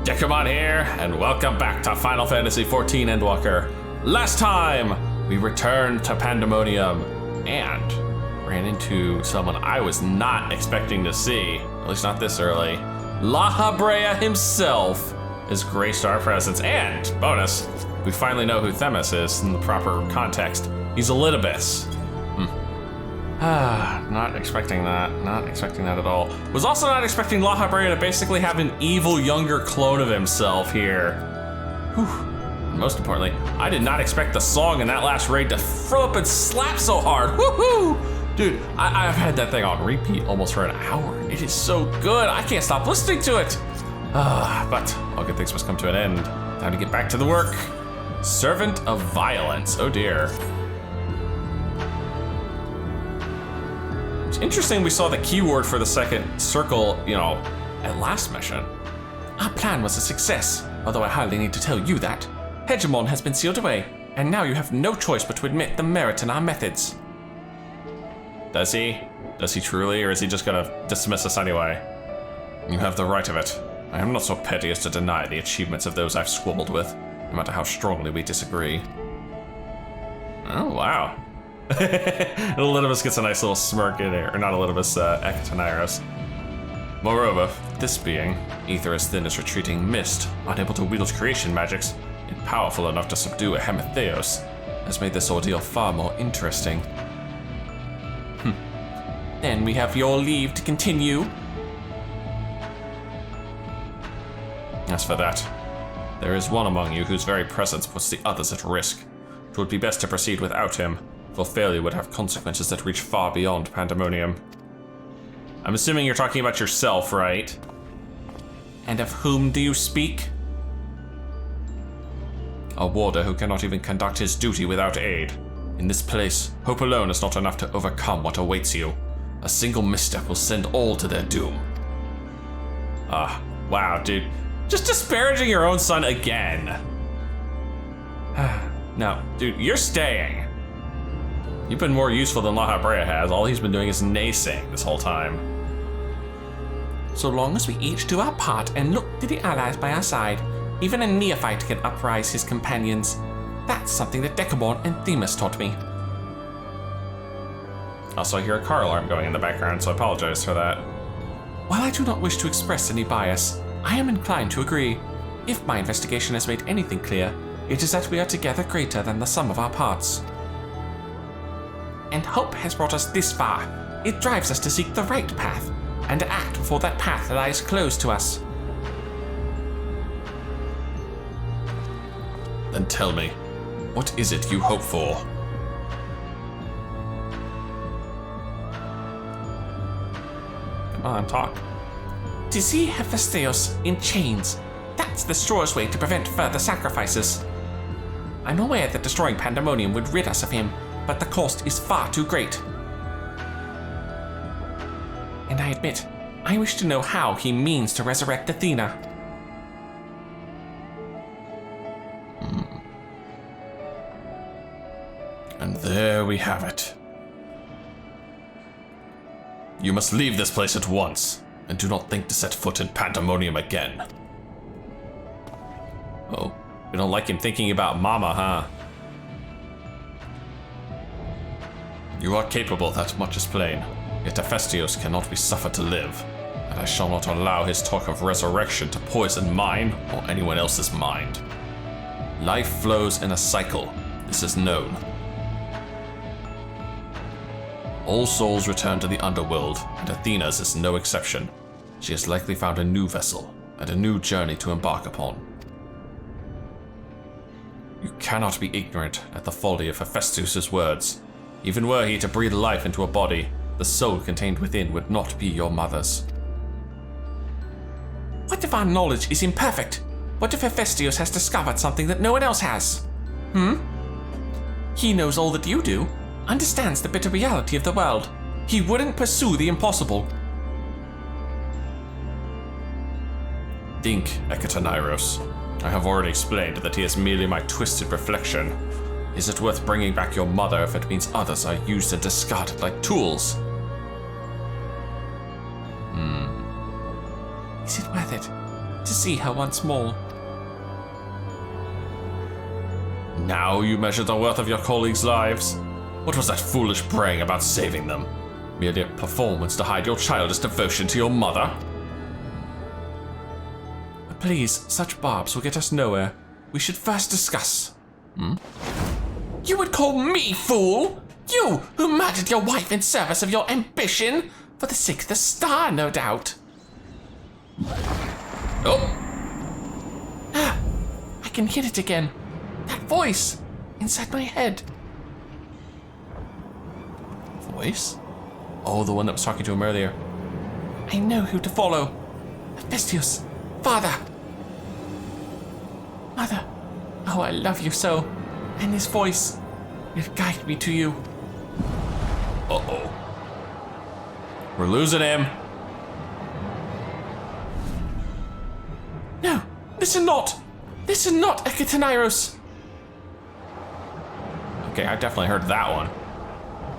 Dekumon here, and welcome back to Final Fantasy XIV Endwalker. Last time, we returned to Pandemonium and ran into someone I was not expecting to see, at least not this early. La Brea himself has graced our presence, and bonus, we finally know who Themis is in the proper context. He's Elidibus. Not expecting that. Not expecting that at all. Was also not expecting La Brea to basically have an evil younger clone of himself here. Whew. And most importantly, I did not expect the song in that last raid to flip and slap so hard. Woohoo! Dude, I've had that thing on repeat almost for an hour. It is so good. I can't stop listening to it. But all good things must come to an end. Time to get back to the work. Servant of Violence. Oh dear. It's interesting we saw the keyword for the second circle, at last mission. Our plan was a success, although I hardly need to tell you that. Hegemon has been sealed away, and now you have no choice but to admit the merit in our methods. Does he? Does he truly, or is he just gonna dismiss us anyway? You have the right of it. I am not so petty as to deny the achievements of those I've squabbled with, no matter how strongly we disagree. Oh, wow. Elidibus gets a nice little smirk in there, or not Elidibus, Ekataniros. Moreover, this being, ether as thin as retreating mist, unable to wield creation magics, yet powerful enough to subdue a Hematheos, has made this ordeal far more interesting. Then we have your leave to continue. As for that, there is one among you whose very presence puts the others at risk. It would be best to proceed without him, for failure would have consequences that reach far beyond Pandemonium. I'm assuming you're talking about yourself, right? And of whom do you speak? A warder who cannot even conduct his duty without aid. In this place, hope alone is not enough to overcome what awaits you. A single misstep will send all to their doom. Wow, dude. Just disparaging your own son again. No, dude, you're staying. You've been more useful than La Brea has. All he's been doing is naysaying this whole time. So long as we each do our part and look to the allies by our side, even a neophyte can uprise his companions. That's something that Dekumon and Themis taught me. Also, I hear a car alarm going in the background, so I apologize for that. While I do not wish to express any bias, I am inclined to agree. If my investigation has made anything clear, it is that we are together greater than the sum of our parts. And hope has brought us this far. It drives us to seek the right path, and to act before that path lies closed to us. Then tell me, what is it you hope for? Come on, talk. To see Hephaestus in chains. That's the surest way to prevent further sacrifices. I'm aware that destroying Pandemonium would rid us of him, but the cost is far too great. And I admit, I wish to know how he means to resurrect Athena. And there we have it. You must leave this place at once, and do not think to set foot in Pandemonium again. Oh, you don't like him thinking about Mama, huh? You are capable, that much is plain. Yet Hephaestus cannot be suffered to live, and I shall not allow his talk of resurrection to poison mine or anyone else's mind. Life flows in a cycle. This is known. All souls return to the underworld, and Athena's is no exception. She has likely found a new vessel and a new journey to embark upon. You cannot be ignorant at the folly of Hephaestus' words. Even were he to breathe life into a body, the soul contained within would not be your mother's. What if our knowledge is imperfect? What if Hephaestus has discovered something that no one else has? He knows all that you do, understands the bitter reality of the world. He wouldn't pursue the impossible. Think, Ekataniros. I have already explained that he is merely my twisted reflection. Is it worth bringing back your mother if it means others are used and discarded like tools? Is it worth it? to see her once more. Now you measure the worth of your colleagues' lives? What was that foolish praying about saving them? Merely a performance to hide your childish devotion to your mother? Please, such barbs will get us nowhere. We should first discuss. You would call me fool? You, who murdered your wife in service of your ambition? For the sake of the star, no doubt. Oh! I can hear it again. That voice inside my head. Voice? Oh, the one that was talking to him earlier. I know who to follow. Abyssos, father. Mother, oh, I love you so. And his voice will guide me to you. Uh-oh. We're losing him. No, listen not. Listen not, Ekataniros. Okay, I definitely heard that one.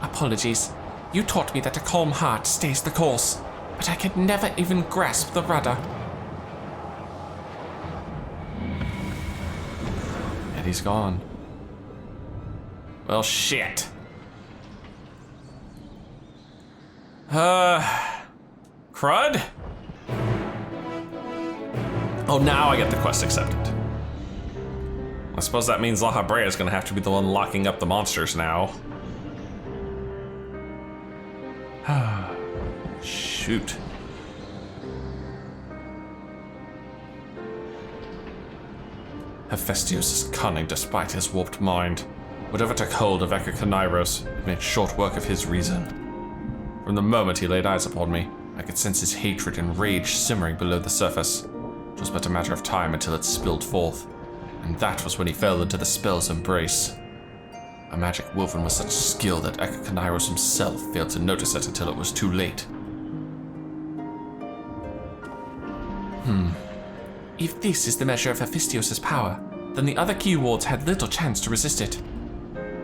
Apologies. You taught me that a calm heart stays the course, but I could never even grasp the rudder. And he's gone. Well, shit. Crud? Oh, now I get the quest accepted. I suppose that means La Habrea is gonna have to be the one locking up the monsters now. Shoot. Hephaestus is cunning despite his warped mind. Whatever took hold of Ekakaniros, it made short work of his reason. From the moment he laid eyes upon me, I could sense his hatred and rage simmering below the surface. It was but a matter of time until it spilled forth, and that was when he fell into the spell's embrace. A magic woven with such skill that Ekakaniros himself failed to notice it until it was too late. If this is the measure of Hephaestus' power, then the other key wards had little chance to resist it.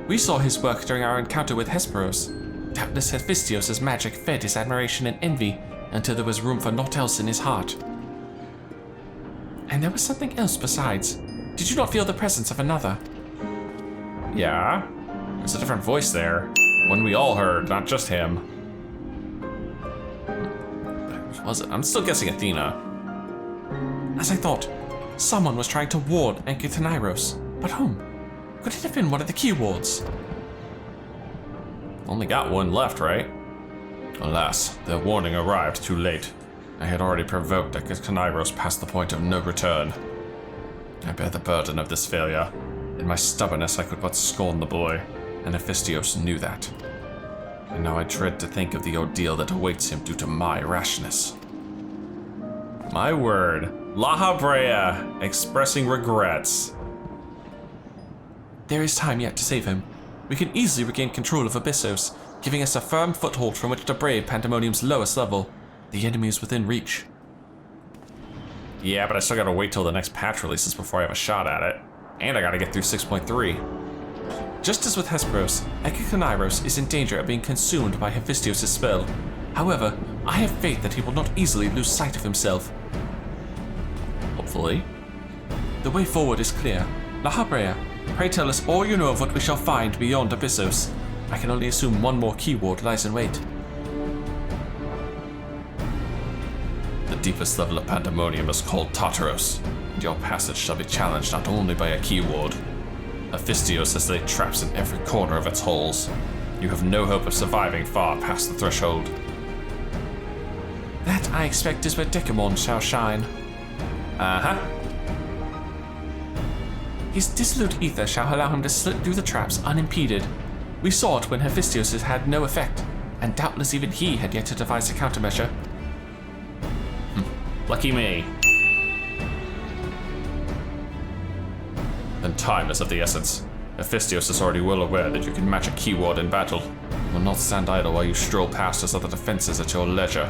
We saw his work during our encounter with Hesperos. Doubtless Hephaestus' magic fed his admiration and envy until there was room for naught else in his heart. And there was something else besides. Did you not feel the presence of another? Yeah? There's a different voice there. One we all heard, not just him. What was it? I'm still guessing Athena. As I thought, someone was trying to ward Ekataniros. But whom? Could it have been one of the key wards? Only got one left, right? Alas, their warning arrived too late. I had already provoked Ekataniros past the point of no return. I bear the burden of this failure. In my stubbornness, I could but scorn the boy, and Hephaestus knew that. And now I dread to think of the ordeal that awaits him due to my rashness. My word, La Habrea, expressing regrets. There is time yet to save him. We can easily regain control of Abyssos, giving us a firm foothold from which to brave Pandemonium's lowest level. The enemy is within reach. Yeah, but I still gotta wait till the next patch releases before I have a shot at it. And I gotta get through 6.3. Just as with Hesperos, Ekakaniros is in danger of being consumed by Hephaestus' spell. However, I have faith that he will not easily lose sight of himself. Hopefully. The way forward is clear. La Habrea, pray tell us all you know of what we shall find beyond Abyssos. I can only assume one more keyword lies in wait. The deepest level of Pandemonium is called Tartaros, and your passage shall be challenged not only by a keyword. Hephaestus has laid traps in every corner of its holes. You have no hope of surviving far past the threshold. That, I expect, is where Dekumon shall shine. Uh-huh. His dissolute ether shall allow him to slip through the traps unimpeded. We saw it when Hephaestus had no effect, and doubtless even he had yet to devise a countermeasure. Lucky me. Then time is of the essence. Hephaestus is already well aware that you can match a keyword in battle. He will not stand idle while you stroll past his other defenses at your leisure.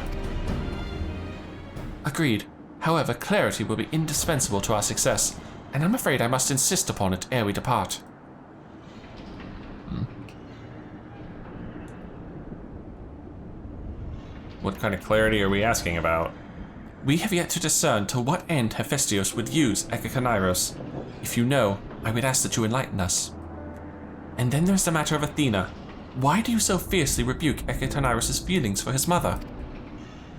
Agreed. However, clarity will be indispensable to our success, and I'm afraid I must insist upon it ere we depart. What kind of clarity are we asking about? We have yet to discern to what end Hephaestus would use Ekakonairos. If you know, I would ask that you enlighten us. And then there's the matter of Athena. Why do you so fiercely rebuke Ekakonairos' feelings for his mother?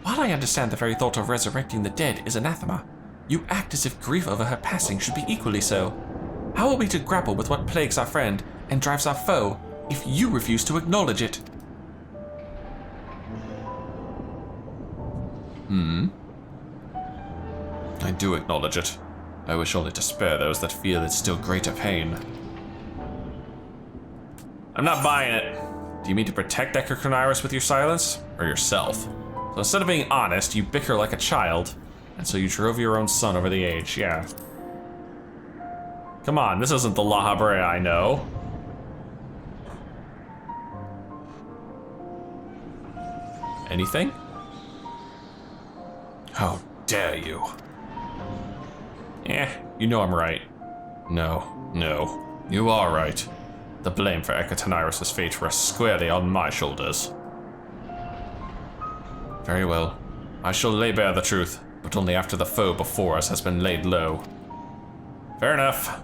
While I understand the very thought of resurrecting the dead is anathema, you act as if grief over her passing should be equally so. How are we to grapple with what plagues our friend and drives our foe if you refuse to acknowledge it? I do acknowledge it. I wish only to spare those that feel its still greater pain. I'm not buying it. Do you mean to protect Ekakonairos with your silence? Or yourself? So instead of being honest, you bicker like a child, and so you drove your own son over the edge, yeah. Come on, this isn't the La Habrea I know. Anything? How dare you? You know I'm right. No, you are right. The blame for Ekakonairos' fate rests squarely on my shoulders. Very well. I shall lay bare the truth, but only after the foe before us has been laid low. Fair enough.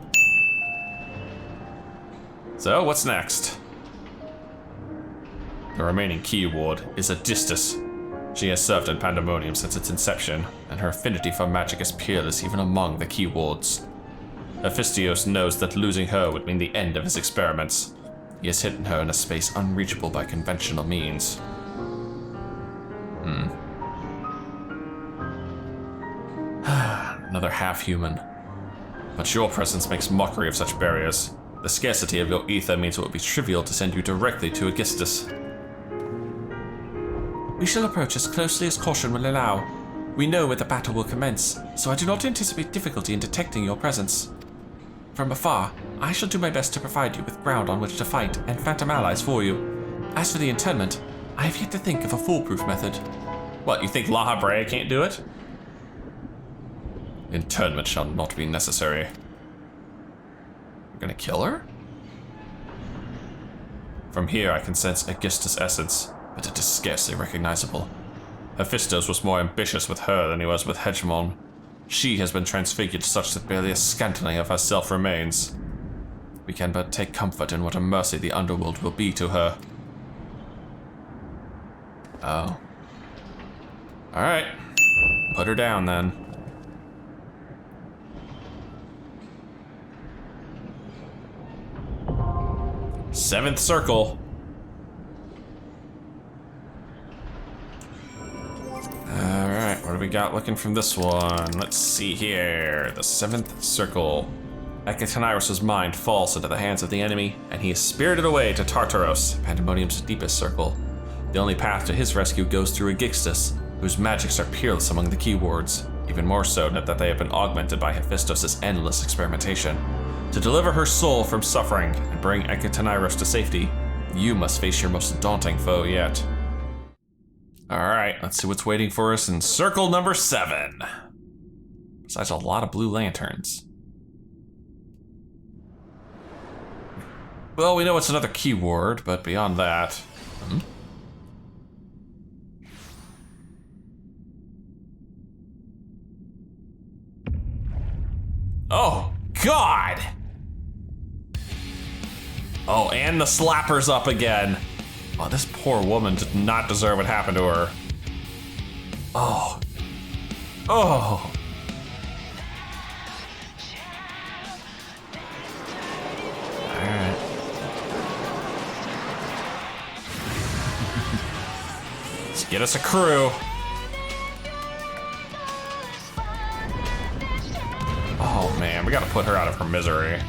So, what's next? The remaining key ward is Abyssos. She has served in Pandemonium since its inception, and her affinity for magic is peerless even among the key wards. Hephaestus knows that losing her would mean the end of his experiments. He has hidden her in a space unreachable by conventional means. Another half-human. But your presence makes mockery of such barriers. The scarcity of your ether means it would be trivial to send you directly to Abyssos. We shall approach as closely as caution will allow. We know where the battle will commence, so I do not anticipate difficulty in detecting your presence. From afar, I shall do my best to provide you with ground on which to fight and phantom allies for you. As for the internment, I have yet to think of a foolproof method. What, you think La Habrea can't do it? Internment shall not be necessary. You're gonna kill her? From here I can sense Augustus' essence, but it is scarcely recognizable. Hephaestus was more ambitious with her than he was with Dekumon. She has been transfigured such that barely a scantling of herself remains. We can but take comfort in what a mercy the underworld will be to her. Oh. Alright. Put her down then. Seventh circle. Alright, what do we got looking from this one? Let's see here. The seventh circle. Ekakonairos' mind falls into the hands of the enemy, and he is spirited away to Tartaros, Pandemonium's deepest circle. The only path to his rescue goes through Abyssos, whose magics are peerless among the key wards, even more so now that they have been augmented by Hephaestus' endless experimentation. To deliver her soul from suffering and bring Ekakonairos to safety, you must face your most daunting foe yet. Alright, let's see what's waiting for us in circle number 7. Besides a lot of blue lanterns. Well, we know it's another key ward, but beyond that... Oh, God! Oh, and the slapper's up again. Oh, this poor woman did not deserve what happened to her. Oh. Oh. Alright. Let's get us a crew. Oh man, we gotta put her out of her misery.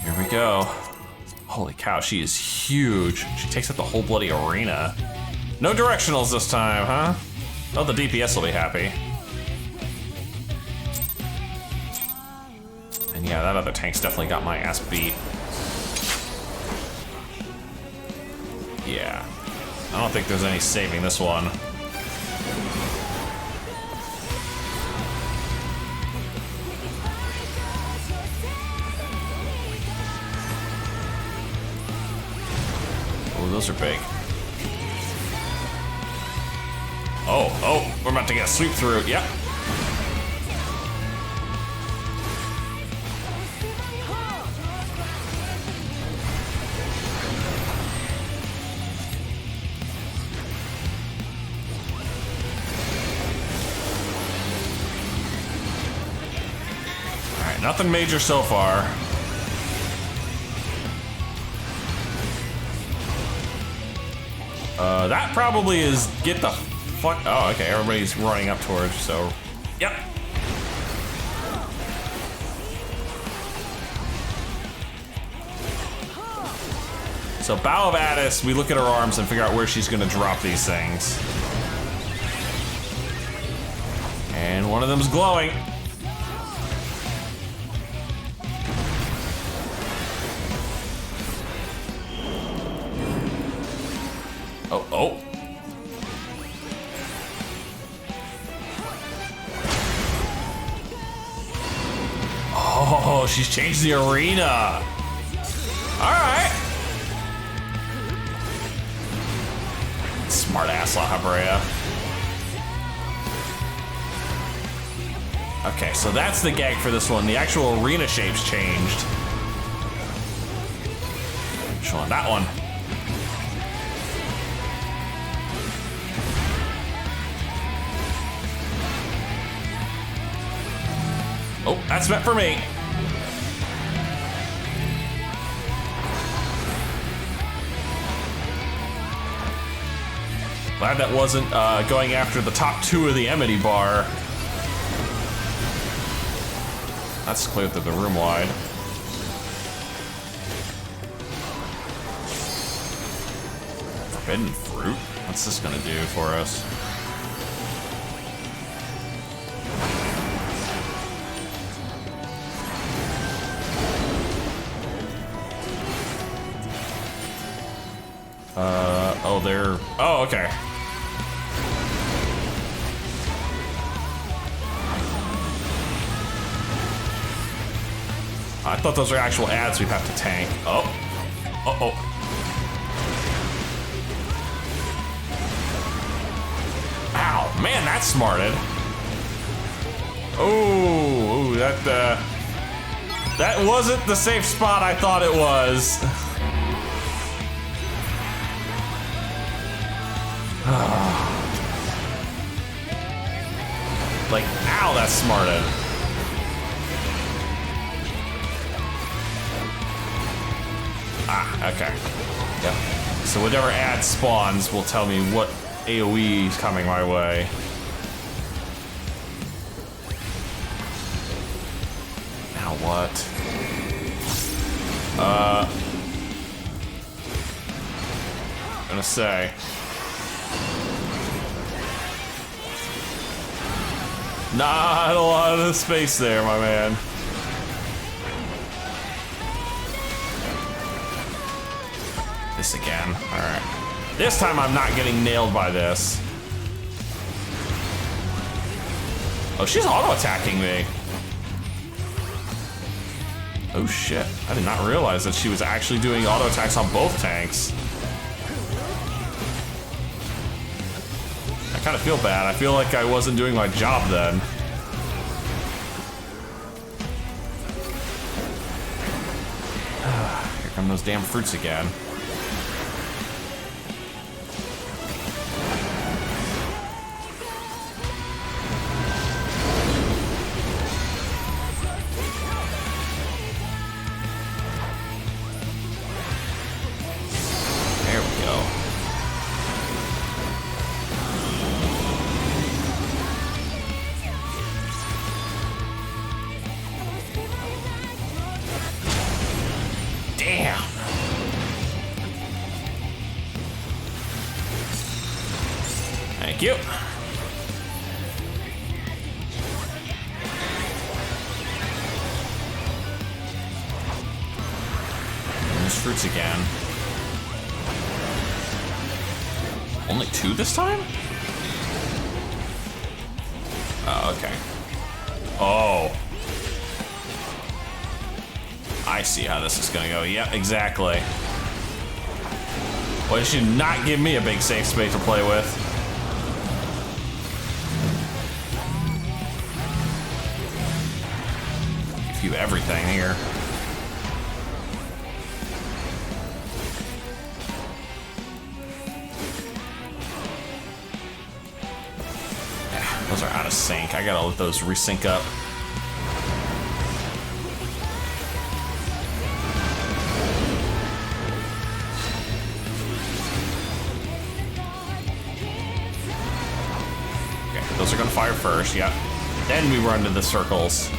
Here we go. Holy cow, she is huge. She takes up the whole bloody arena. No directionals this time, huh? Oh, the DPS will be happy. And yeah, that other tank's definitely got my ass beat. Yeah. I don't think there's any saving this one. Oh, those are big. Oh, we're about to get a sweep through. Yep. Alright, nothing major so far. That probably is get the fuck. Oh, okay, everybody's running up towards, so. Yep. So, Bow of Addis, we look at her arms and figure out where she's gonna drop these things. And one of them's glowing. Oh. Oh, she's changed the arena. All right. Smart ass La Habrea. Okay, so that's the gag for this one. The actual arena shape's changed. Showing that one. Oh, that's meant for me. Glad that wasn't going after the top two of the Amity bar. That's cleared the room wide. Forbidden fruit? What's this gonna do for us? Oh, okay. I thought those were actual ads we'd have to tank. Oh. Uh-oh. Ow, man, that smarted. Oh, that wasn't the safe spot I thought it was. Like, ow, that smarted. Ah, okay. Yep. So whatever ad spawns will tell me what AoE is coming my way. Now what? I'm gonna say. Not a lot of space there, my man. This again. Alright. This time I'm not getting nailed by this. Oh, she's auto-attacking me. Oh shit. I did not realize that she was actually doing auto-attacks on both tanks. I kind of feel bad. I feel like I wasn't doing my job then. Here come those damn fruits again. There we go. Damn. Thank you. And there's fruits again. Only two this time? Oh, okay. Oh. I see how this is gonna go. Yep, exactly. Well, you should not give me a big safe space to play with. Give you everything here. Those are out of sync. I gotta let those resync up. Okay, those are gonna fire first, yep. Then we run to the circles.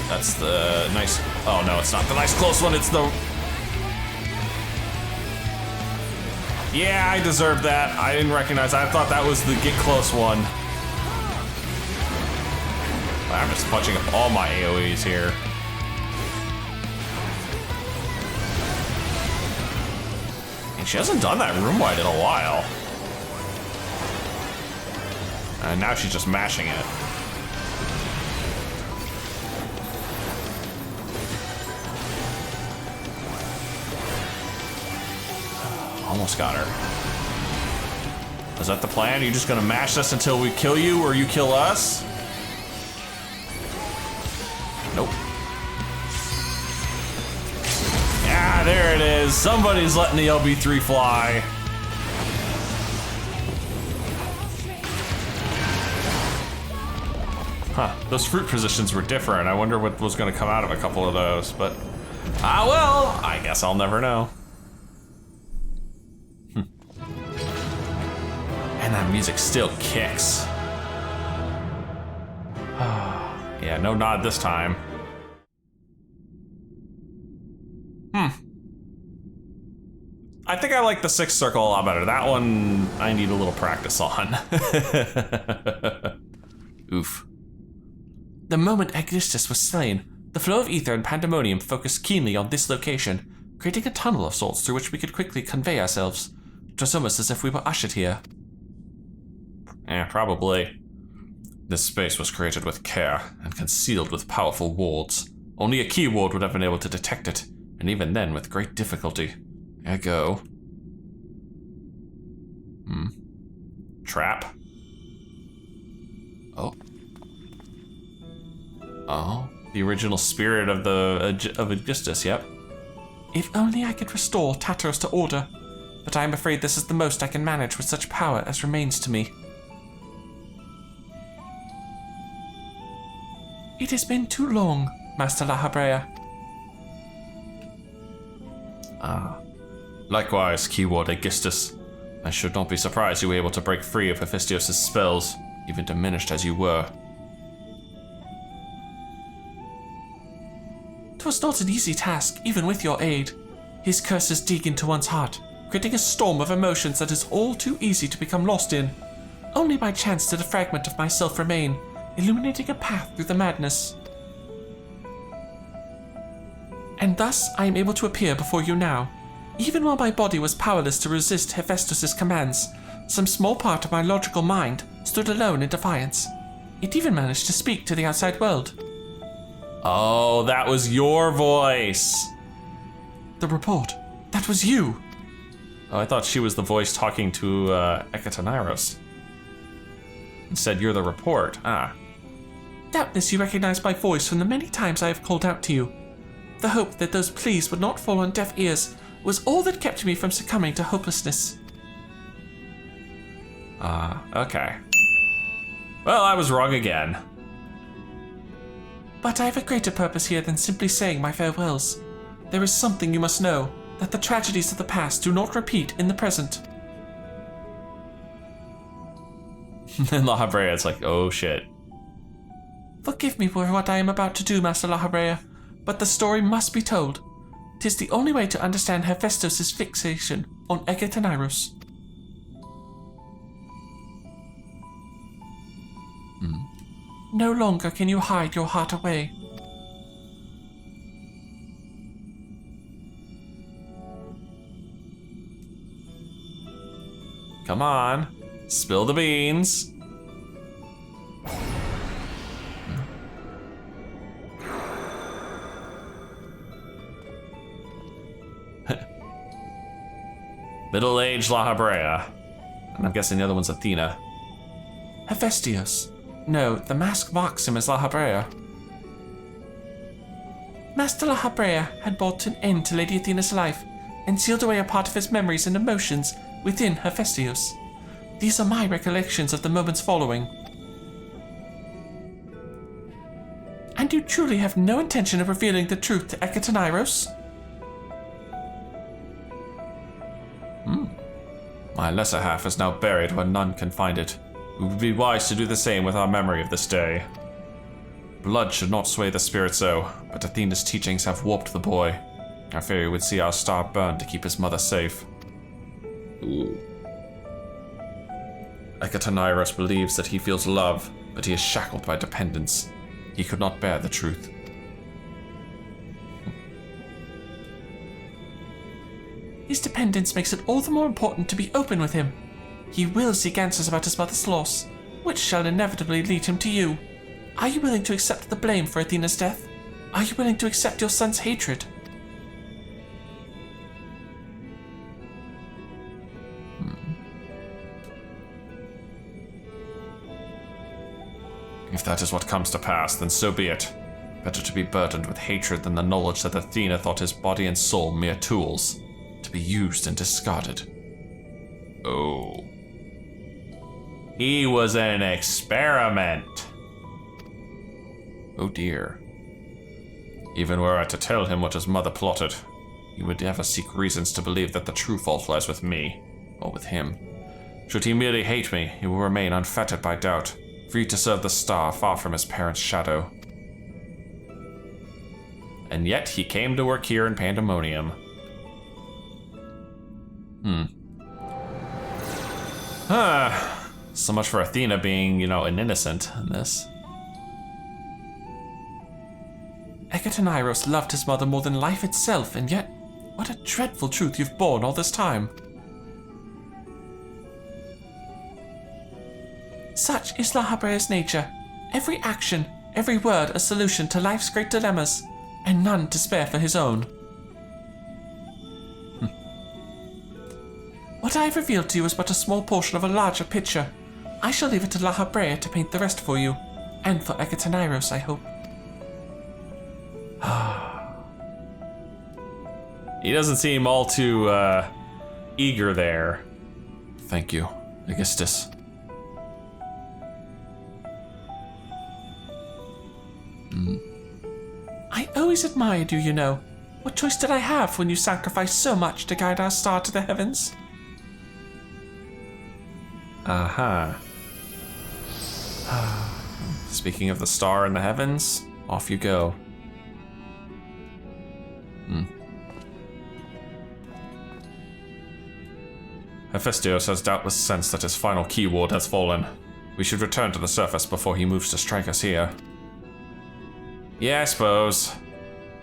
That's the nice, oh no, it's not the nice close one, it's the... Yeah, I deserved that. I didn't recognize, I thought that was the get close one. I'm just punching up all my AoEs here. And she hasn't done that room wide in a while. And now she's just mashing it. Almost got her. Is that the plan? Are you just gonna mash us until we kill you or you kill us? Nope. Yeah, there it is. Somebody's letting the LB3 fly. Huh, those fruit positions were different. I wonder what was gonna come out of a couple of those, but well, I guess I'll never know. And that music still kicks. Yeah, no nod this time. I think I like the sixth circle a lot better. That one I need a little practice on. Oof. The moment Abyssos was slain, the flow of ether and pandemonium focused keenly on this location, creating a tunnel of sorts through which we could quickly convey ourselves. It was almost as if we were ushered here. Yeah, probably. This space was created with care and concealed with powerful wards. Only a key ward would have been able to detect it, and even then with great difficulty. Ergo. Trap. Oh. Oh, the original spirit of Abyssos, yep. If only I could restore Tartarus to order, but I am afraid this is the most I can manage with such power as remains to me. It has been too long, Master Lahabrea. Likewise, keyword Abyssos. I should not be surprised you were able to break free of Hephaestus' spells, even diminished as you were. 'Twas not an easy task, even with your aid. His curses dig into one's heart, creating a storm of emotions that is all too easy to become lost in. Only by chance did a fragment of myself remain, illuminating a path through the madness. And thus I am able to appear before you now. Even while my body was powerless to resist Hephaestus' commands, some small part of my logical mind stood alone in defiance. It even managed to speak to the outside world. Oh, that was your voice. The report. That was you. Oh, I thought she was the voice talking to Ekatanairos. Instead, you're the report. Doubtless you recognize my voice from the many times I have called out to you. The hope that those pleas would not fall on deaf ears was all that kept me from succumbing to hopelessness. Okay. Well, I was wrong again. But I have a greater purpose here than simply saying my farewells. There is something you must know, that the tragedies of the past do not repeat in the present. And Lahabrea is like, oh shit. Forgive me for what I am about to do, Master Lahabrea, but the story must be told. 'Tis the only way to understand Hephaestus' fixation on Ekatanairos. No longer can you hide your heart away. Come on, spill the beans. Middle-aged Lahabrea. And I'm guessing the other one's Athena. Hephaestus. No, the mask marks him as La Habrea. Master La Habrea had brought an end to Lady Athena's life and sealed away a part of his memories and emotions within Hephaestus. These are my recollections of the moments following. And you truly have no intention of revealing the truth to Ekatenairos? My lesser half is now buried where none can find it. It would be wise to do the same with our memory of this day. Blood should not sway the spirit so, but Athena's teachings have warped the boy. I fear he would see our star burn to keep his mother safe. Ooh. Ekatenairos believes that he feels love, but he is shackled by dependence. He could not bear the truth. His dependence makes it all the more important to be open with him. He will seek answers about his mother's loss, which shall inevitably lead him to you. Are you willing to accept the blame for Athena's death? Are you willing to accept your son's hatred? If that is what comes to pass, then so be it. Better to be burdened with hatred than the knowledge that Athena thought his body and soul mere tools, to be used and discarded. Oh. He was an experiment. Oh dear. Even were I to tell him what his mother plotted, he would ever seek reasons to believe that the true fault lies with me, or with him. Should he merely hate me, he will remain unfettered by doubt, free to serve the star far from his parents' shadow. And yet he came to work here in Pandemonium. So much for Athena being, an innocent in this. Ekatenairos loved his mother more than life itself, and yet, what a dreadful truth you've borne all this time. Such is La Habrea's nature. Every action, every word a solution to life's great dilemmas, and none to spare for his own. What I have revealed to you is but a small portion of a larger picture. I shall leave it to La Habrea to paint the rest for you, and for Ekatenairos, I hope. He doesn't seem all too eager there. Thank you, Augustus. I always admired you, you know. What choice did I have when you sacrificed so much to guide our star to the heavens? Speaking of the star in the heavens, off you go. Hephaestus has doubtless sensed that his final key ward has fallen. We should return to the surface before he moves to strike us here. Yeah, I suppose.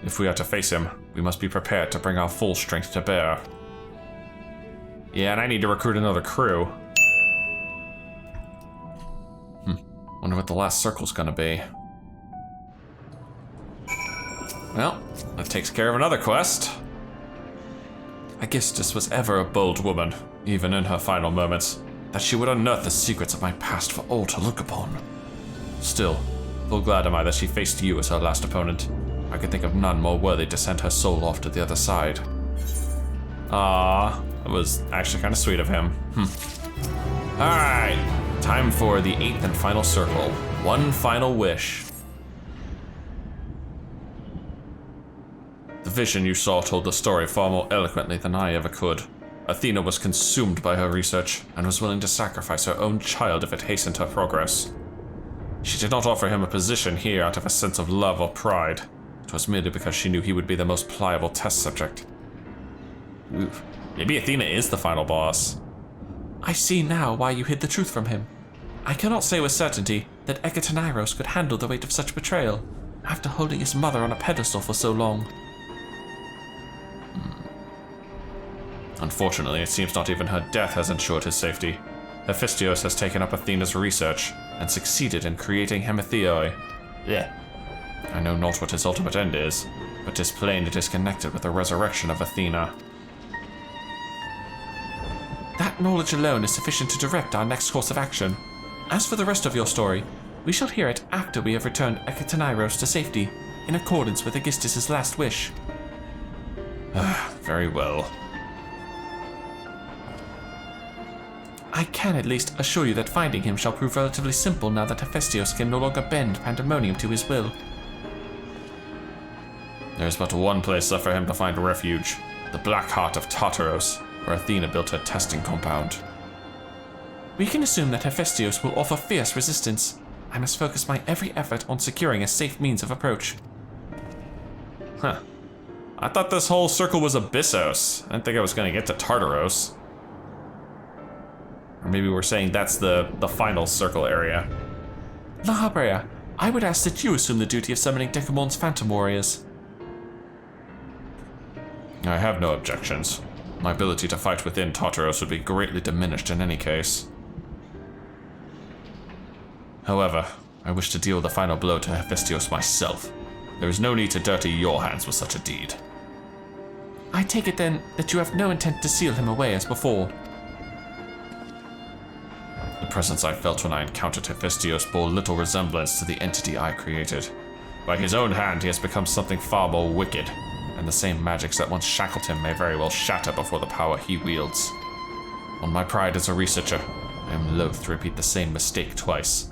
If we are to face him, we must be prepared to bring our full strength to bear. Yeah, and I need to recruit another crew. Wonder what the last circle's gonna be. Well, that takes care of another quest. Augustus was ever a bold woman, even in her final moments, that she would unearth the secrets of my past for all to look upon. Still, full glad am I that she faced you as her last opponent. I could think of none more worthy to send her soul off to the other side. Ah, that was actually kind of sweet of him. Alright, time for the 8th and final circle. One final wish. The vision you saw told the story far more eloquently than I ever could. Athena was consumed by her research and was willing to sacrifice her own child if it hastened her progress. She did not offer him a position here out of a sense of love or pride. It was merely because she knew he would be the most pliable test subject. Oof. Maybe Athena is the final boss. I see now why you hid the truth from him. I cannot say with certainty that Ekatenairos could handle the weight of such betrayal, after holding his mother on a pedestal for so long. Unfortunately, it seems not even her death has ensured his safety. Hephaestus has taken up Athena's research and succeeded in creating Hematheoi. Yeah. I know not what his ultimate end is, but 'tis plain it is connected with the resurrection of Athena. That that knowledge alone is sufficient to direct our next course of action. As for the rest of your story, we shall hear it after we have returned Ekatenairos to safety, in accordance with Aegisthus' last wish. Very well. I can at least assure you that finding him shall prove relatively simple now that Hephaestus can no longer bend Pandemonium to his will. There's but one place left for him to find refuge. The Black Heart of Tartaros, where Athena built her testing compound. We can assume that Hephaestus will offer fierce resistance. I must focus my every effort on securing a safe means of approach. Huh. I thought this whole circle was Abyssos. I didn't think I was gonna get to Tartaros. Or maybe we're saying that's the final circle area. La Habrea, I would ask that you assume the duty of summoning Dekumon's Phantom Warriors. I have no objections. My ability to fight within Tartaros would be greatly diminished in any case. However, I wish to deal the final blow to Hephaestus myself. There is no need to dirty your hands with such a deed. I take it then that you have no intent to seal him away as before. The presence I felt when I encountered Hephaestus bore little resemblance to the entity I created. By his own hand, he has become something far more wicked, and the same magics that once shackled him may very well shatter before the power he wields. On my pride as a researcher, I am loath to repeat the same mistake twice.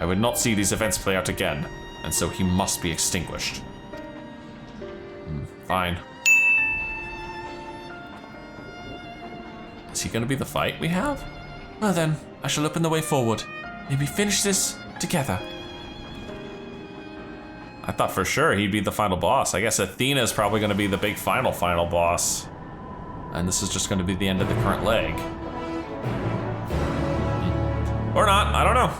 I would not see these events play out again, and so he must be extinguished. Fine. Is he gonna be the fight we have? Well then, I shall open the way forward. May we finish this together. I thought for sure he'd be the final boss. I guess Athena's probably gonna be the big final boss. And this is just gonna be the end of the current leg. Or not, I don't know.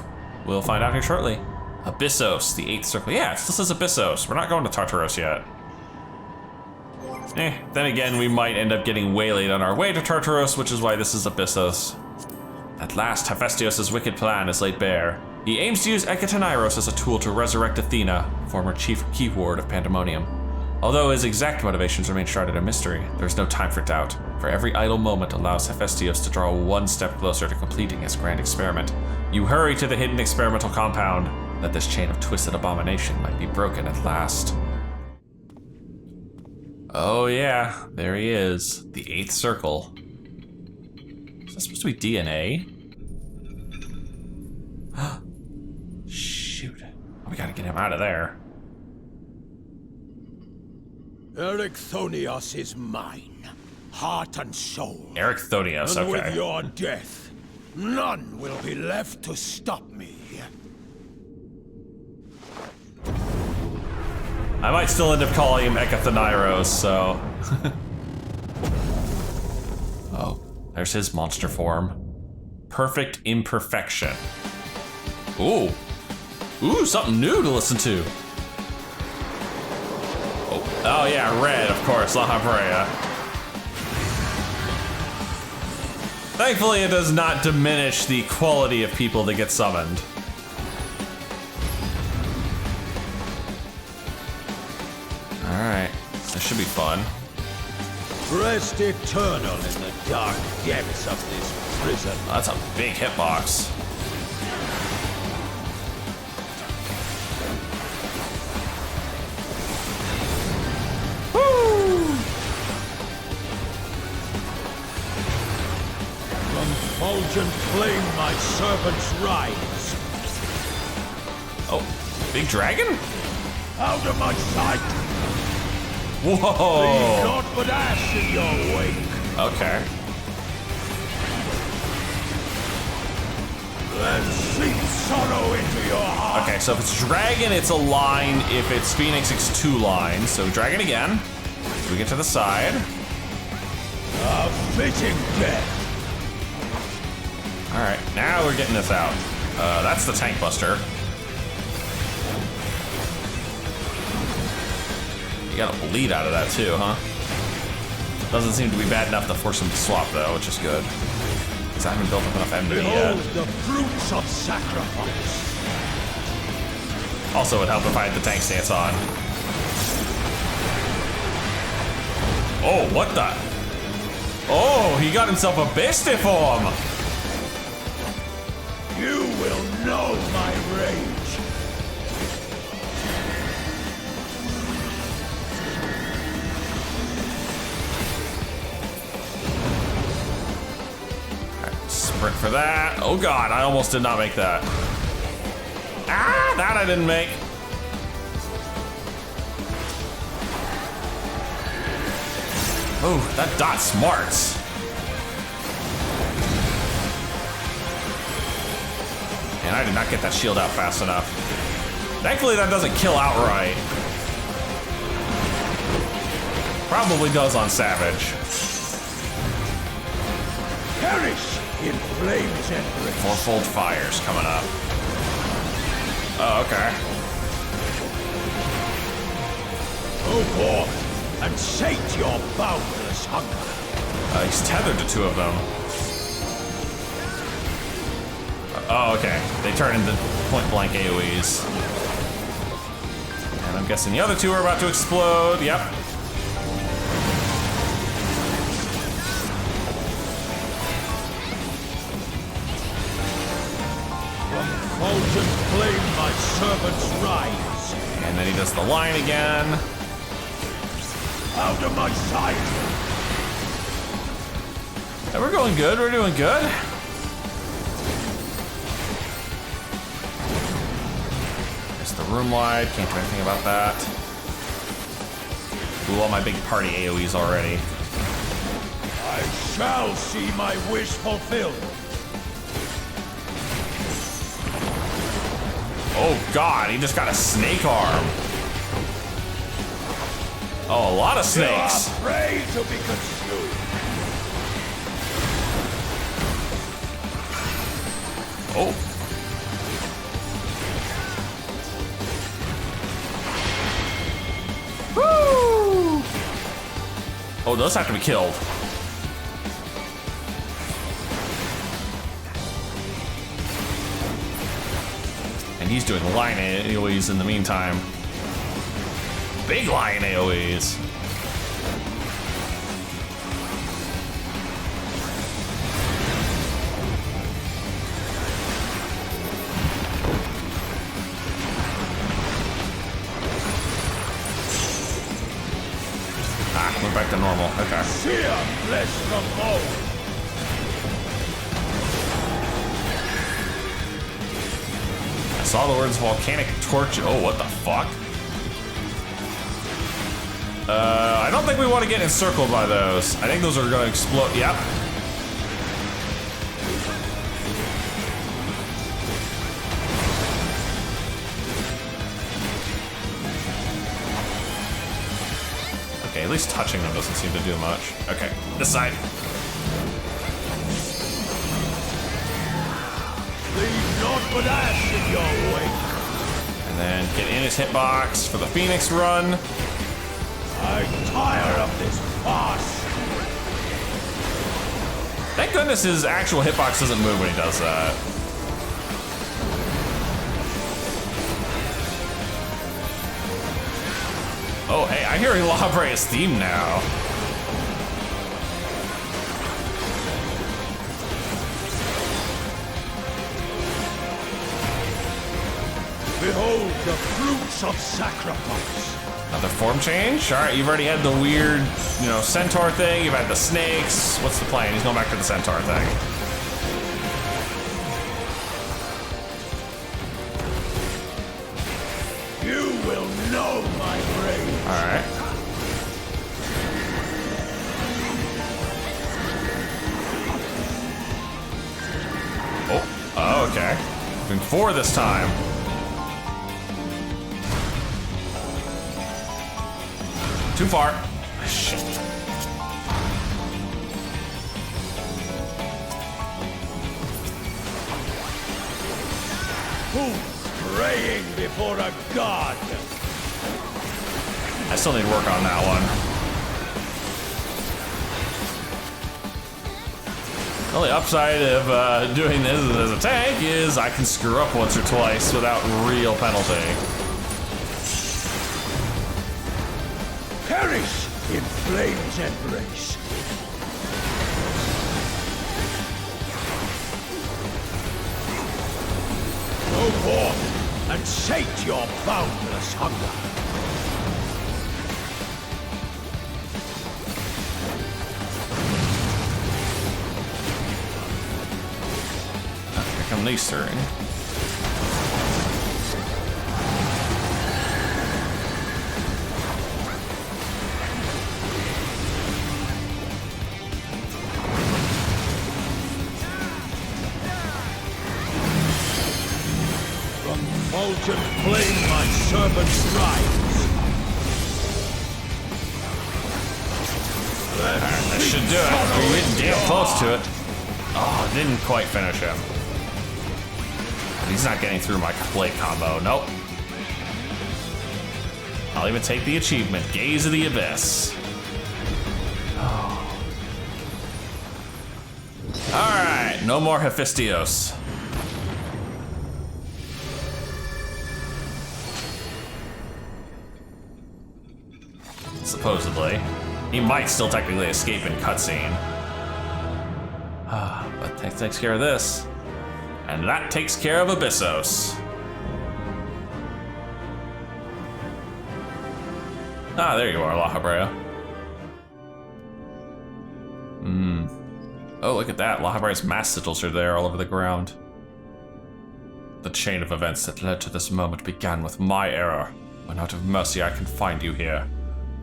We'll find out here shortly. Abyssos, the 8th circle. Yeah, this is Abyssos. We're not going to Tartaros yet. Then again, we might end up getting waylaid on our way to Tartaros, which is why this is Abyssos. At last, Hephaestus' wicked plan is laid bare. He aims to use Ekatenairos as a tool to resurrect Athena, former chief keyword of Pandemonium. Although his exact motivations remain shrouded in mystery, there is no time for doubt, for every idle moment allows Hephaestus to draw one step closer to completing his grand experiment. You hurry to the hidden experimental compound, that this chain of twisted abomination might be broken at last. Oh yeah, there he is, the 8th circle. Is that supposed to be DNA? Shoot, we gotta get him out of there. Erechthonios is mine, heart and soul. Erechthonios, And okay. with your death, none will be left to stop me. I might still end up calling him Ekatenairos, so. Oh, there's his monster form. Perfect imperfection. Ooh. Ooh, something new to listen to. Oh yeah, red, of course, La Habrea. Thankfully, it does not diminish the quality of people that get summoned. Alright, this should be fun. Rest eternal in the dark depths of this prison. Oh, that's a big hitbox. Fulgent flame, my servants rise. Oh, big dragon? Out of my sight! Whoa! Leave naught but ash in your wake. Okay. Then seep sorrow into your heart. Okay, so if it's dragon, it's a line. If it's phoenix, it's 2 lines. So dragon again. We get to the side. A fitting death. All right, now we're getting this out. That's the tank buster. You got a bleed out of that too, huh? Doesn't seem to be bad enough to force him to swap though, which is good. Because I haven't built up enough enmity yet. Behold the fruits of sacrifice. Also, it would help if I had the tank stance on. Oh, what the? Oh, he got himself a bestie form. You will know my rage. Sprint for that. Oh god, I almost did not make that. Ah, that I didn't make. Oh, that dot smarts. And I did not get that shield out fast enough. Thankfully that doesn't kill outright. Probably does on Savage. Perish in flames and rain. Fourfold fires coming up. Oh, okay. Go forth and sate your boundless hunger. He's tethered to two of them. Oh, okay. They turn into point-blank AoEs. And I'm guessing the other two are about to explode. Yep. Molten flame my servants rise. And then he does the line again. Out of my sight! And we're going good, we're doing good. There's the room wide, can't do anything about that. Ooh, all my big party AoEs already. I shall see my wish fulfilled. Oh god, he just got a snake arm. Oh, a lot of snakes. You are prey to be consumed. Oh. Woo! Oh, those have to be killed. And he's doing line AoEs in the meantime. Big line AoEs. Ah, we're back to normal. Okay. Sear flesh from bone. I saw the words volcanic torch. Oh, what the fuck? I don't think we want to get encircled by those. I think those are going to explode. Yep. Okay, at least touching them doesn't seem to do much. Okay, this side. Leave naught but ash in your wake. And then get in his hitbox for the Phoenix run. I'm tired of this farce. Thank goodness his actual hitbox doesn't move when he does that. Oh, hey, I hear Elaborate's theme now. Behold the fruits of sacrifice. Another form change? Alright, you've already had the weird, centaur thing, you've had the snakes. What's the plan? He's going back to the centaur thing. You will know my rage. Alright. Oh, okay. Doing 4 this time. Too far. Shit. Who's praying before a god? I still need work on that one. The only upside of doing this as a tank is I can screw up once or twice without real penalty. Perish in flame's embrace. Go forth and sate your boundless hunger. Here come these three. Molten flame my servants rise. That should do it. We're getting damn close to it. Oh, didn't quite finish him. He's not getting through my blade combo. Nope. I'll even take the achievement. Gaze of the Abyss. Oh. Alright, no more Hephaestos. Supposedly. He might still technically escape in cutscene. But that takes care of this. And that takes care of Abyssos. Ah, there you are, La Habrea. Oh, look at that. La Habrea's mass sigils are there all over the ground. The chain of events that led to this moment began with my error, when out of mercy I confined you here.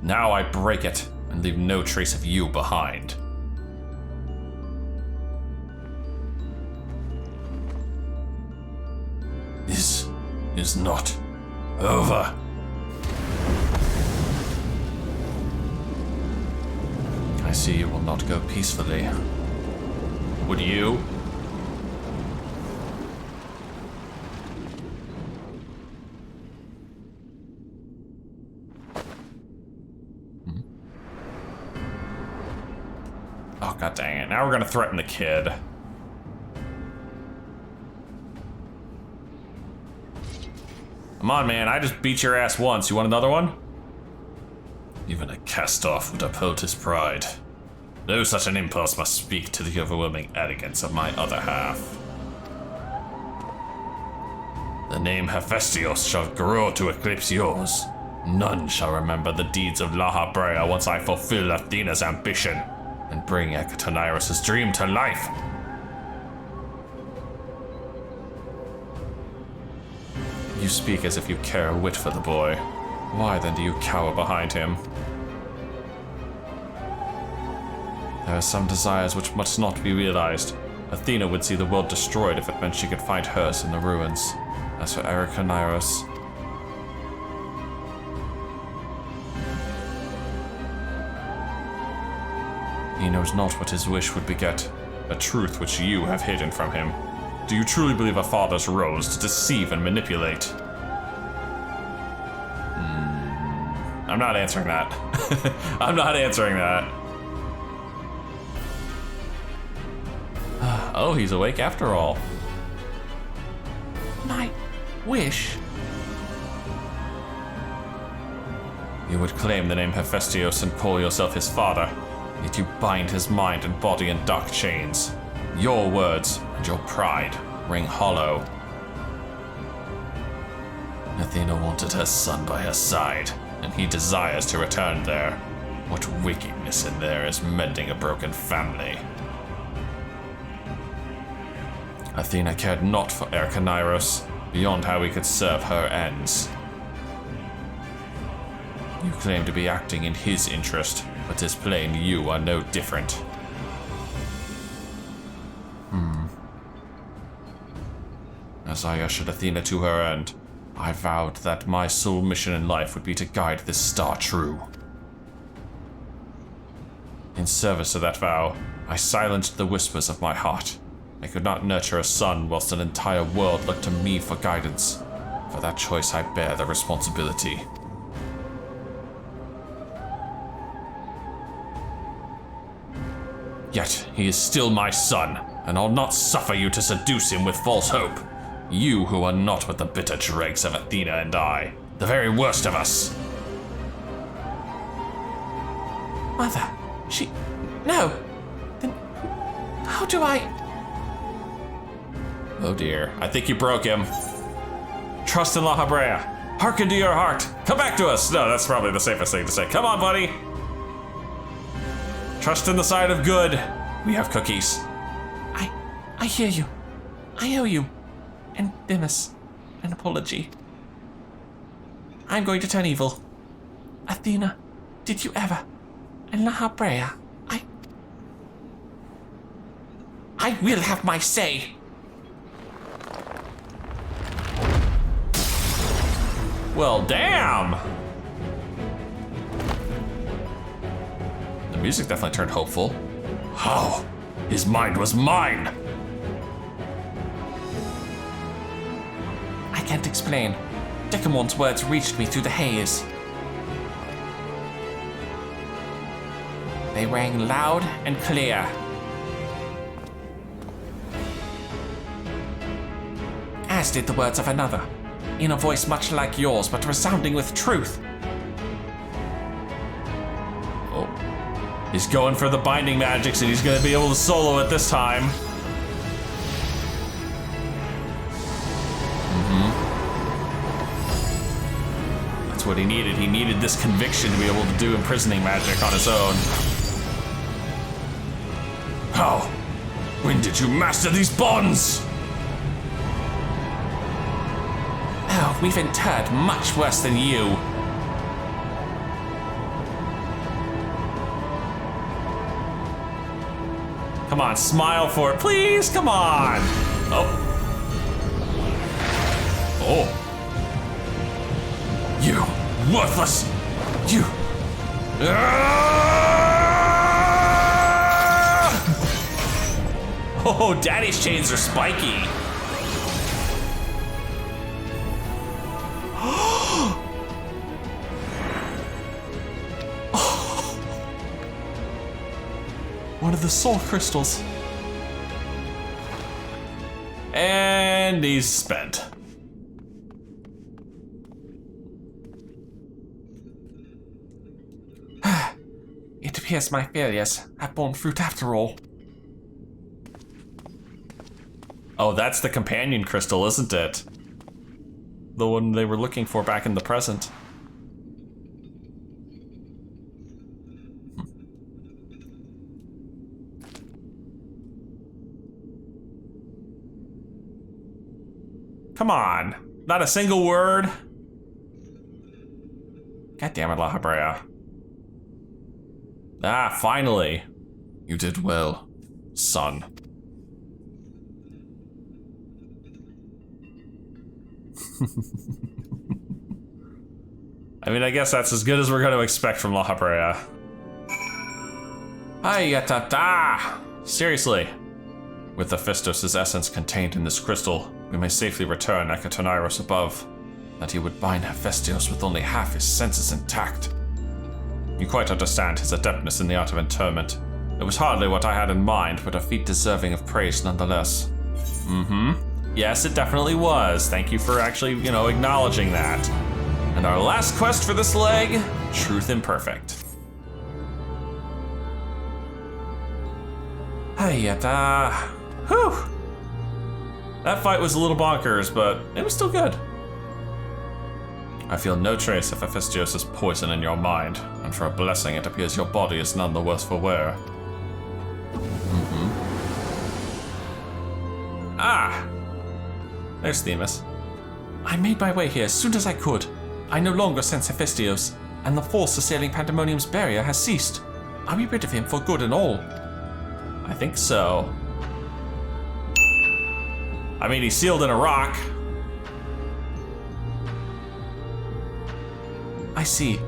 Now I break it and leave no trace of you behind. This is not over. I see you will not go peacefully. Would you? Oh, god dang it. Now we're gonna threaten the kid. Come on, man. I just beat your ass once. You want another one? Even a cast-off would uphold his pride. No such an impulse must speak to the overwhelming arrogance of my other half. The name Hephaestos shall grow to eclipse yours. None shall remember the deeds of La Habrea once I fulfill Athena's ambition and bring Ekatonairos' dream to life. You speak as if you care a whit for the boy. Why then do you cower behind him? There are some desires which must not be realized. Athena would see the world destroyed if it meant she could find hers in the ruins. As for Ekatonairos, he knows not what his wish would beget, a truth which you have hidden from him. Do you truly believe a father's role is to deceive and manipulate? I'm not answering that. I'm not answering that. Oh, he's awake after all. My wish? You would claim the name Hephaestos and call yourself his father, yet you bind his mind and body in dark chains. Your words and your pride ring hollow. Athena wanted her son by her side, and he desires to return there. What wickedness in there is mending a broken family? Athena cared not for Ekatonairos, beyond how he could serve her ends. You claim to be acting in his interest, but 'tis plain you are no different. As I ushered Athena to her end, I vowed that my sole mission in life would be to guide this star true. In service to that vow, I silenced the whispers of my heart. I could not nurture a son whilst an entire world looked to me for guidance. For that choice I bear the responsibility. Yet he is still my son, and I'll not suffer you to seduce him with false hope. You who are not with the bitter dregs of Athena and I, the very worst of us. Mother, no. Then how do I... Oh dear, I think you broke him. Trust in La Habrea. Hearken to your heart. Come back to us. No, that's probably the safest thing to say. Come on, buddy. Trust in the side of good. We have cookies. I hear you. I owe you. And Demas, an apology. I'm going to turn evil. Athena, did you ever? And La Habrea, I will have my say. Well, damn! The music definitely turned hopeful. How? His mind was mine! I can't explain. Dekumon's words reached me through the haze. They rang loud and clear. As did the words of another, in a voice much like yours, but resounding with truth. Oh. He's going for the binding magics and he's gonna be able to solo it this time. That's what he needed. He needed this conviction to be able to do imprisoning magic on his own. How? When did you master these bonds? Oh, we've interred much worse than you. Come on, smile for it, please. Come on. Oh. Oh. You worthless. You. Oh, Daddy's chains are spiky. One of the soul crystals. And he's spent. It appears my failures have borne fruit after all. Oh, that's the companion crystal, isn't it? The one they were looking for back in the present. Come on, not a single word. God damn it, La Habrea. Ah, finally. You did well, son. I mean, I guess that's as good as we're going to expect from La Habrea. Ay-ya-ta-ta! Seriously. With Hephaestus' essence contained in this crystal, we may safely return Ekatonairos above. That he would bind Hephaestus with only half his senses intact. You quite understand his adeptness in the art of interment. It was hardly what I had in mind, but a feat deserving of praise nonetheless. Yes, it definitely was. Thank you for actually, acknowledging that. And our last quest for this leg, Truth Imperfect. Hey-ya-da. Whew! That fight was a little bonkers, but it was still good. I feel no trace of Hephaestus' poison in your mind, and for a blessing it appears your body is none the worse for wear. Ah! There's Themis. I made my way here as soon as I could. I no longer sense Hephaestus, and the force assailing Pandemonium's barrier has ceased. Are we rid of him for good and all? I think so. I mean, he's sealed in a rock. I see.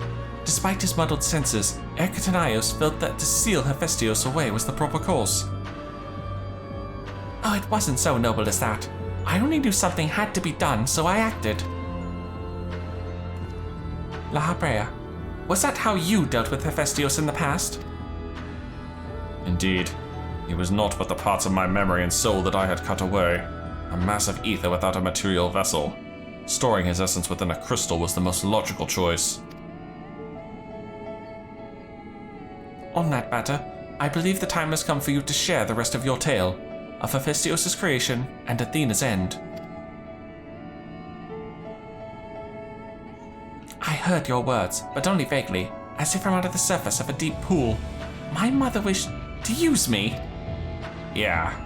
Despite his muddled senses, Ekatonaios felt that to seal Hephaestus away was the proper course. Oh, it wasn't so noble as that. I only knew something had to be done, so I acted. La Habrea, was that how you dealt with Hephaestus in the past? Indeed. He was naught but the parts of my memory and soul that I had cut away. A mass of ether without a material vessel. Storing his essence within a crystal was the most logical choice. On that matter, I believe the time has come for you to share the rest of your tale, of Hephaestus' creation and Athena's end. heard your words, but only vaguely, as if from under the surface of a deep pool. My mother wished to use me. Yeah.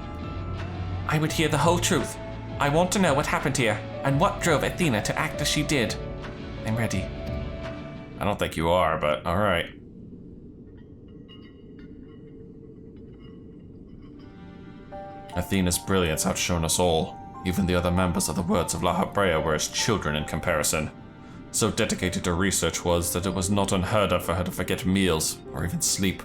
I would hear the whole truth. I want to know what happened here, and what drove Athena to act as she did. I'm ready. I don't think you are, but alright. Athena's brilliance outshone us all. Even the other members of the Words of La Habrea were as children in comparison. So dedicated to research was that it was not unheard of for her to forget meals or even sleep.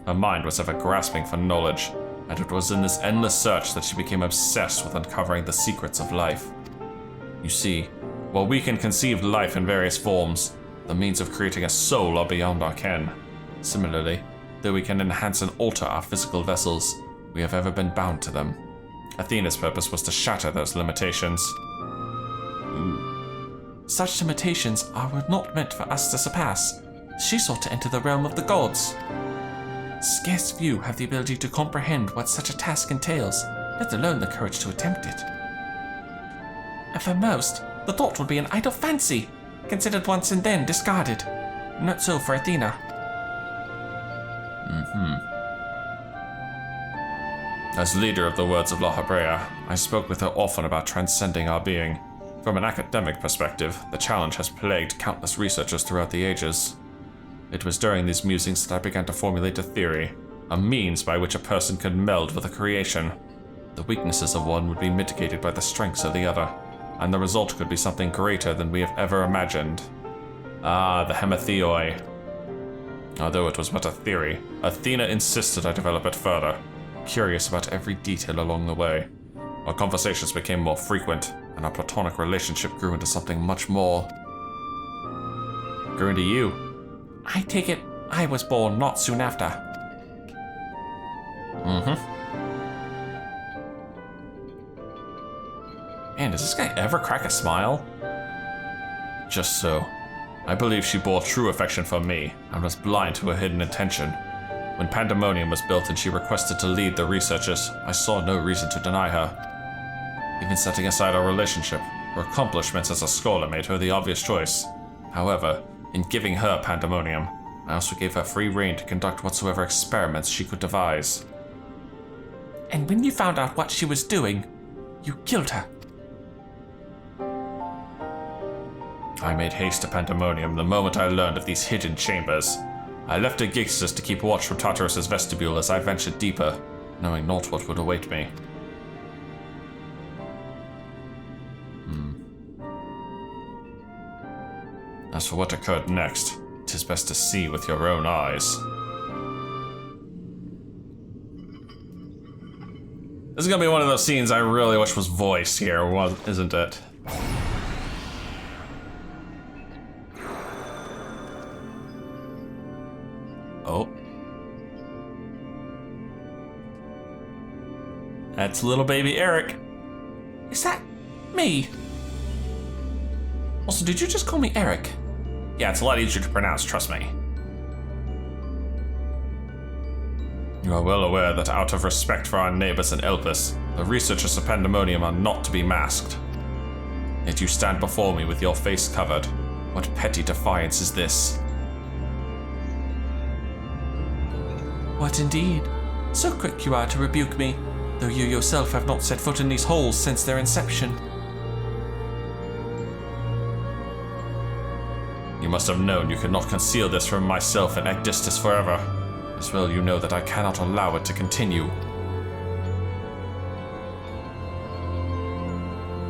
Her mind was ever grasping for knowledge, and it was in this endless search that she became obsessed with uncovering the secrets of life. You see, while we can conceive life in various forms, the means of creating a soul are beyond our ken. Similarly, though we can enhance and alter our physical vessels, we have ever been bound to them. Athena's purpose was to shatter those limitations. Such limitations are not meant for us to surpass. She sought to enter the realm of the gods. Scarce few have the ability to comprehend what such a task entails, let alone the courage to attempt it. And for most, the thought would be an idle fancy, considered once and then discarded. Not so for Athena. As leader of the Words of La Habrea, I spoke with her often about transcending our being. From an academic perspective, the challenge has plagued countless researchers throughout the ages. It was during these musings that I began to formulate a theory, a means by which a person could meld with a creation. The weaknesses of one would be mitigated by the strengths of the other, and the result could be something greater than we have ever imagined. Ah, the Hematheoi. Although it was but a theory, Athena insisted I develop it further, curious about every detail along the way. Our conversations became more frequent, and our platonic relationship grew into something much more. Grew into you. I take it I was born not soon after. Man, does this guy ever crack a smile? Just so. I believe she bore true affection for me, and was blind to her hidden intention. When Pandemonium was built and she requested to lead the researchers, I saw no reason to deny her. Even setting aside our relationship, her accomplishments as a scholar made her the obvious choice. However, in giving her Pandemonium, I also gave her free rein to conduct whatsoever experiments she could devise. And when you found out what she was doing, you killed her. I made haste to Pandemonium the moment I learned of these hidden chambers. I left Abyssos to keep watch from Tartarus' vestibule as I ventured deeper, knowing not what would await me. As for what occurred next, 'tis best to see with your own eyes. This is gonna be one of those scenes I really wish was voiced here, isn't it? Oh. That's little baby Eric. Is that me? Also, did you just call me Eric? Yeah, it's a lot easier to pronounce, trust me. You are well aware that out of respect for our neighbors in Elpis, the researchers of Pandemonium are not to be masked. Yet you stand before me with your face covered. What petty defiance is this? What indeed? So quick you are to rebuke me, though you yourself have not set foot in these halls since their inception. You must have known you could not conceal this from myself and Abyssos forever. As well you know that I cannot allow it to continue.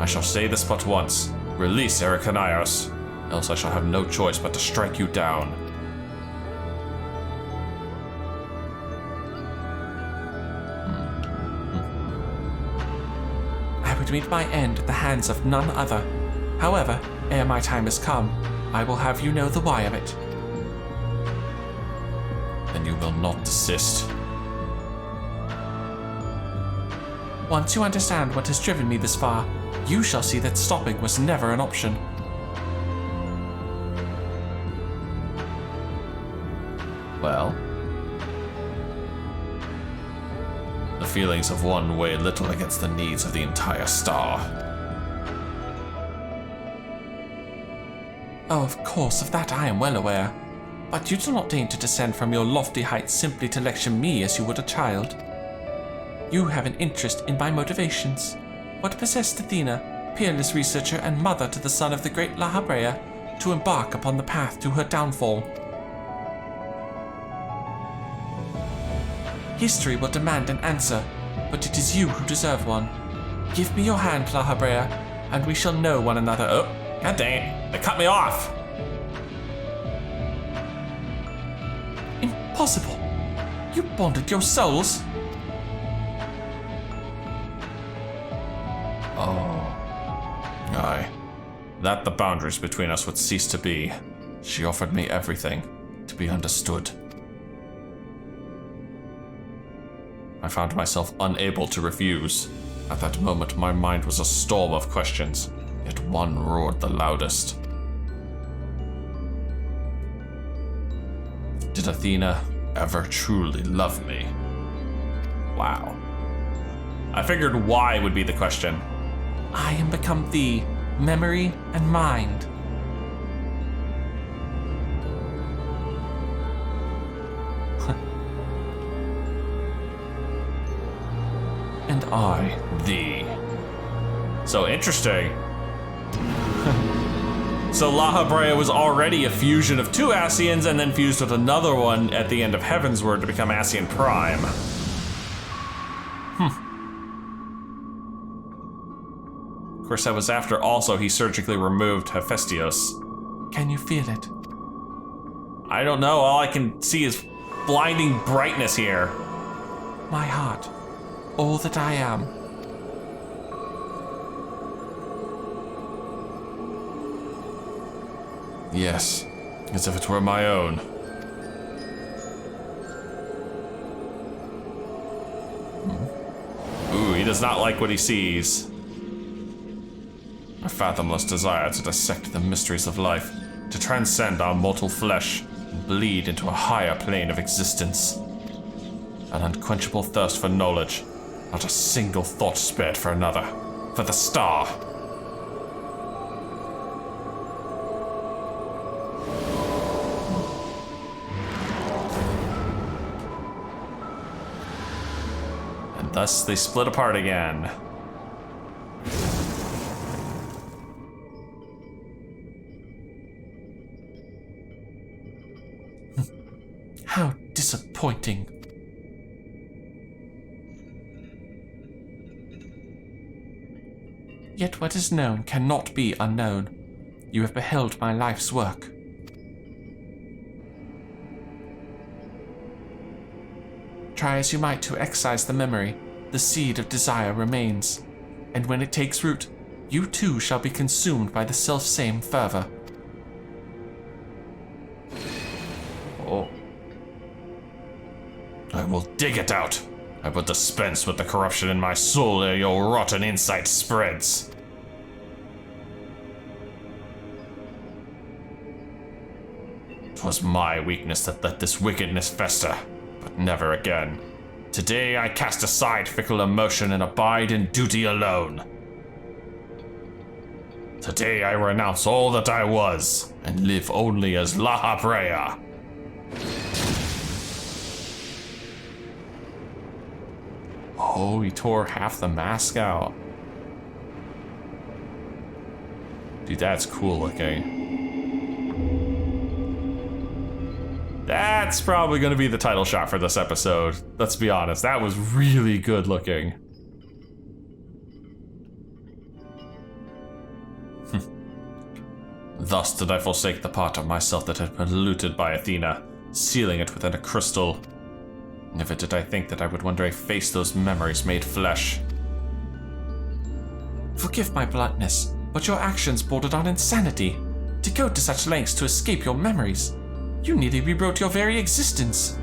I shall say this but once. Release Ericanios, else I shall have no choice but to strike you down. I would meet my end at the hands of none other. However, ere my time has come, I will have you know the why of it. Then you will not desist. Once you understand what has driven me this far, you shall see that stopping was never an option. Well, the feelings of one weigh little against the needs of the entire star. Oh, of course, of that I am well aware. But you do not deign to descend from your lofty heights simply to lecture me as you would a child. You have an interest in my motivations. What possessed Athena, peerless researcher and mother to the son of the great La Habrea, to embark upon the path to her downfall? History will demand an answer, but it is you who deserve one. Give me your hand, La Habrea, and we shall know one another. Oh, god dang it. They cut me off! Impossible! You bonded your souls? Oh. Aye. That the boundaries between us would cease to be. She offered me everything, to be understood. I found myself unable to refuse. At that moment, my mind was a storm of questions, yet one roared the loudest. Did Athena ever truly love me? Wow. I figured why would be the question. I am become thee, memory and mind. And I, thee. So interesting. So La Habrea was already a fusion of two Ascians and then fused with another one at the end of Heavensward to become Ascian Prime. Of course, that was after also he surgically removed Hephaestus. Can you feel it? I don't know, all I can see is blinding brightness here. My heart, all that I am. Yes, as if it were my own. Ooh, he does not like what he sees. A fathomless desire to dissect the mysteries of life, to transcend our mortal flesh, and bleed into a higher plane of existence. An unquenchable thirst for knowledge, not a single thought spared for another, for the star. Thus, they split apart again. How disappointing. Yet what is known cannot be unknown. You have beheld my life's work. Try as you might to excise the memory, the seed of desire remains, and when it takes root, you too shall be consumed by the self-same fervor. Oh. I will dig it out. I will dispense with the corruption in my soul ere your rotten insight spreads. Twas my weakness that let this wickedness fester, but never again. Today I cast aside fickle emotion and abide in duty alone. Today I renounce all that I was, and live only as La Habrea. Oh, he tore half the mask out. Dude, that's cool looking. That's probably going to be the title shot for this episode. Let's be honest, that was really good looking. Thus did I forsake the part of myself that had been polluted by Athena, sealing it within a crystal. Never did I think that I would one day face those memories made flesh. Forgive my bluntness, but your actions bordered on insanity. To go to such lengths to escape your memories. You nearly rewrote your very existence.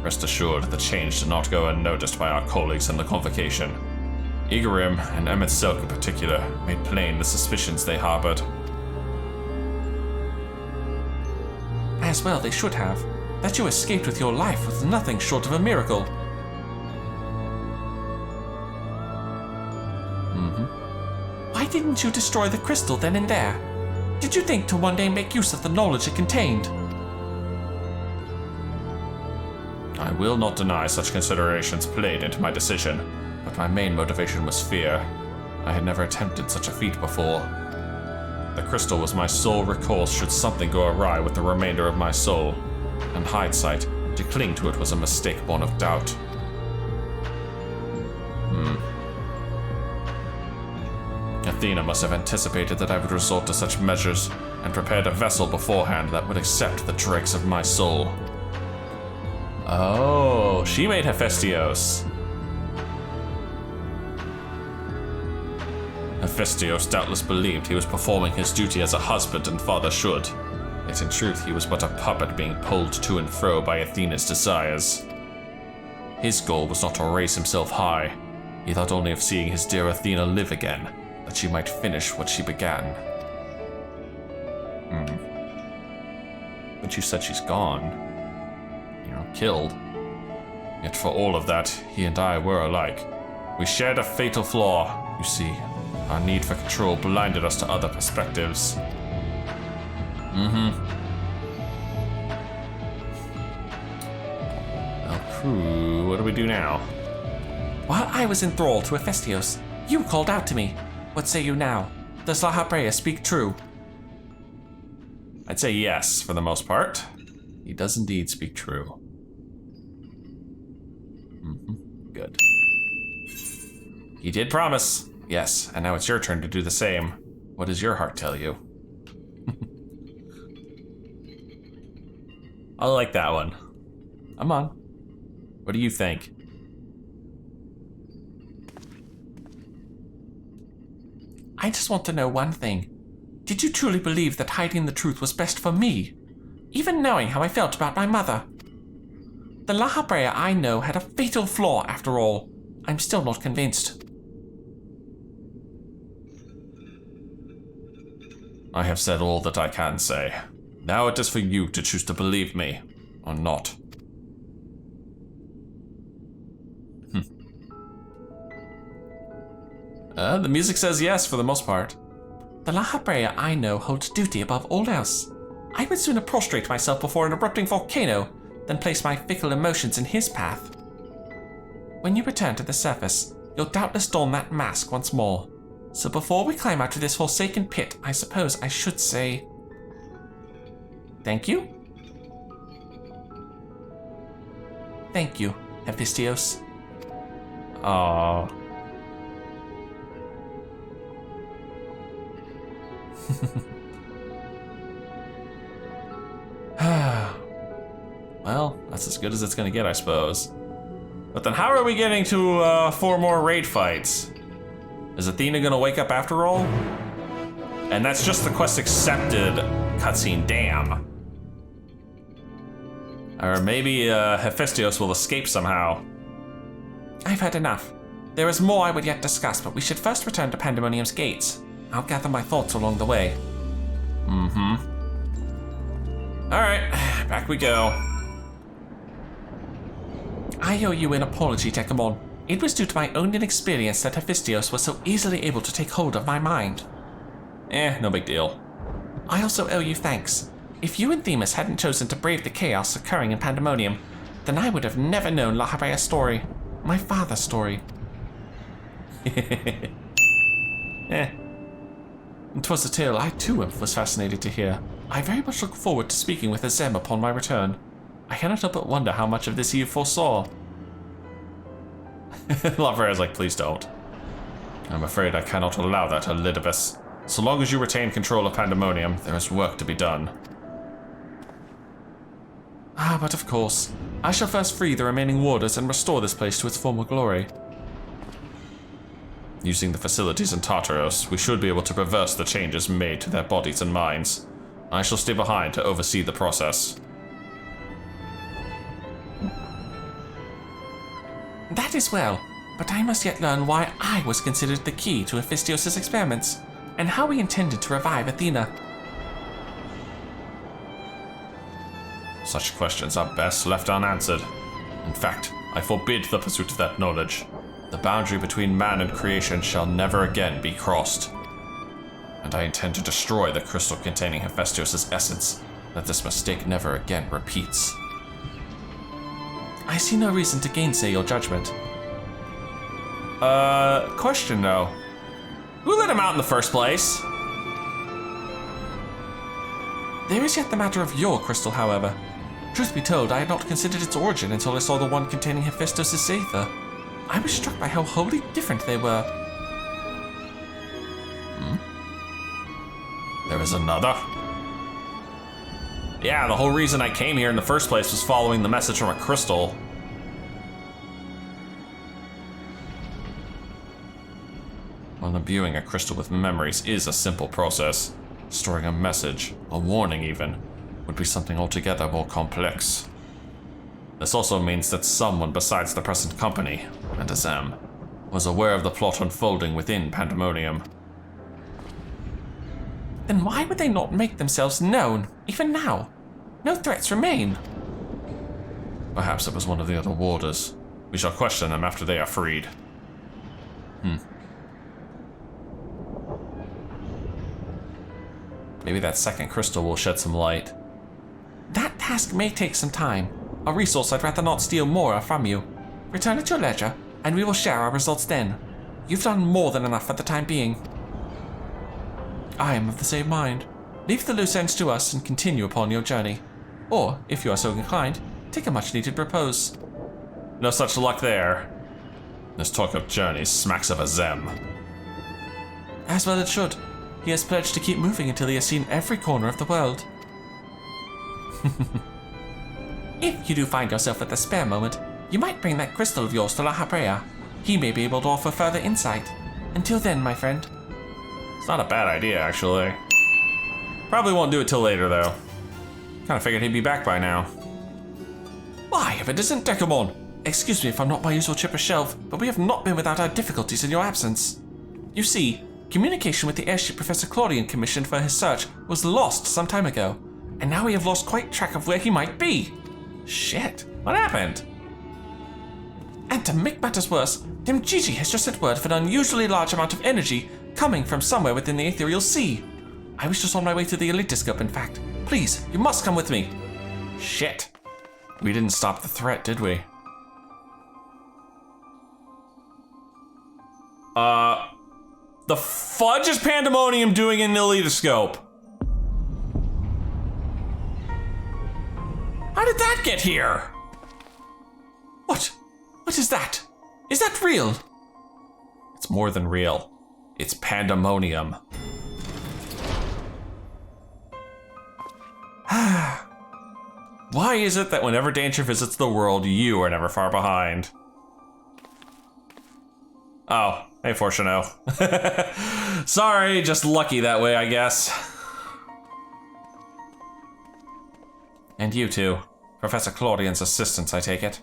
Rest assured, the change did not go unnoticed by our colleagues in the convocation. Igarim, and Emmett Silk in particular, made plain the suspicions they harbored. As well they should have. That you escaped with your life was nothing short of a miracle. wouldn't you destroy the crystal then and there? Did you think to one day make use of the knowledge it contained? I will not deny such considerations played into my decision, but my main motivation was fear. I had never attempted such a feat before. The crystal was my sole recourse should something go awry with the remainder of my soul. In hindsight, to cling to it was a mistake born of doubt. Athena must have anticipated that I would resort to such measures, and prepared a vessel beforehand that would accept the dregs of my soul. Oh, she made Hephaestos. Hephaestos doubtless believed he was performing his duty as a husband and father should. Yet in truth he was but a puppet being pulled to and fro by Athena's desires. His goal was not to raise himself high. He thought only of seeing his dear Athena live again, that she might finish what she began. But you said she's gone. Killed. Yet for all of that, he and I were alike. We shared a fatal flaw, you see. Our need for control blinded us to other perspectives. Well, crew, what do we do now? While I was enthralled to Hephaestos, you called out to me. What say you now? Does La Habrea speak true? I'd say yes, for the most part. He does indeed speak true. Good. He did promise. Yes, and now it's your turn to do the same. What does your heart tell you? I like that one. I'm on. What do you think? I just want to know one thing. Did you truly believe that hiding the truth was best for me? Even knowing how I felt about my mother? The La Habrea I know had a fatal flaw after all. I'm still not convinced. I have said all that I can say. Now it is for you to choose to believe me, or not. The music says yes for the most part. The La Habrea I know holds duty above all else. I would sooner prostrate myself before an erupting volcano than place my fickle emotions in his path. When you return to the surface, you'll doubtless don that mask once more. So before we climb out of this forsaken pit, I suppose I should say... thank you? Thank you, Hephaestos. Aww. Well, that's as good as it's gonna get, I suppose. But then how are we getting to 4 more raid fights? Is Athena gonna wake up after all? And that's just the quest accepted cutscene, damn. Or maybe Hephaestos will escape somehow. I've had enough. There is more I would yet discuss, but we should first return to Pandemonium's gates. I'll gather my thoughts along the way. Alright, back we go. I owe you an apology, Dekumon. It was due to my own inexperience that Hephaestos was so easily able to take hold of my mind. No big deal. I also owe you thanks. If you and Themis hadn't chosen to brave the chaos occurring in Pandemonium, then I would have never known La Habrea's story. My father's story. It was a tale I too was fascinated to hear. I very much look forward to speaking with Azem upon my return. I cannot help but wonder how much of this he foresaw. Lavera's like, please don't. I'm afraid I cannot allow that, Elidibus. So long as you retain control of Pandemonium, there is work to be done. But of course. I shall first free the remaining warders and restore this place to its former glory. Using the facilities in Tartaros, we should be able to reverse the changes made to their bodies and minds. I shall stay behind to oversee the process. That is well, but I must yet learn why I was considered the key to Hephaestos' experiments, and how we intended to revive Athena. Such questions are best left unanswered. In fact, I forbid the pursuit of that knowledge. The boundary between man and creation shall never again be crossed. and I intend to destroy the crystal containing Hephaestus' essence, that this mistake never again repeats. I see no reason to gainsay your judgment. Question though. Who let him out in the first place? There is yet the matter of your crystal, however. Truth be told, I had not considered its origin until I saw the one containing Hephaestus' aether. I was struck by how wholly different they were. There is another? Yeah, the whole reason I came here in the first place was following the message from a crystal. Well, imbuing a crystal with memories is a simple process. Storing a message, a warning even, would be something altogether more complex. This also means that someone besides the present company, and Azem, was aware of the plot unfolding within Pandemonium. Then why would they not make themselves known, even now? No threats remain. Perhaps it was one of the other warders. We shall question them after they are freed. Maybe that second crystal will shed some light. That task may take some time, a resource I'd rather not steal more of from you. Return at your leisure, and we will share our results then. You've done more than enough for the time being. I am of the same mind. Leave the loose ends to us and continue upon your journey. Or, if you are so inclined, take a much-needed repose. No such luck there. This talk of journeys smacks of Azem. As well it should. He has pledged to keep moving until he has seen every corner of the world. If you do find yourself with a spare moment, you might bring that crystal of yours to La Habrea. He may be able to offer further insight. Until then, my friend. It's not a bad idea, actually. Probably won't do it till later, though. Kinda figured he'd be back by now. Why, if it isn't Dekumon! Excuse me if I'm not my usual chipper shelf, but we have not been without our difficulties in your absence. You see, communication with the airship Professor Claudian commissioned for his search was lost some time ago, and now we have lost quite track of where he might be. Shit, what happened? And to make matters worse, Gigi has just sent word of an unusually large amount of energy coming from somewhere within the ethereal sea. I was just on my way to the elitoscope, in fact. Please, you must come with me. Shit. We didn't stop the threat, did we? The fudge is Pandemonium doing in the elitoscope? How did that get here? What? What is that? Is that real? It's more than real. It's Pandemonium. Why is it that whenever danger visits the world, you are never far behind? Oh, hey Fortuno. Sorry, just lucky that way, I guess. And you two, Professor Claudian's assistants, I take it?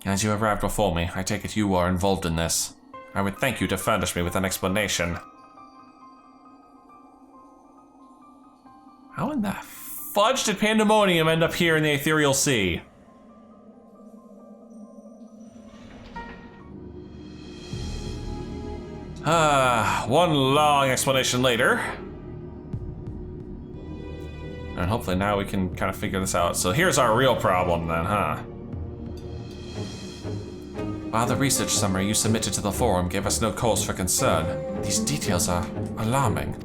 As you arrived before me, I take it you are involved in this. I would thank you to furnish me with an explanation. How in the fudge did Pandemonium end up here in the ethereal sea? One long explanation later. And hopefully now we can kind of figure this out. So here's our real problem then, huh? While the research summary you submitted to the forum gave us no cause for concern, these details are alarming.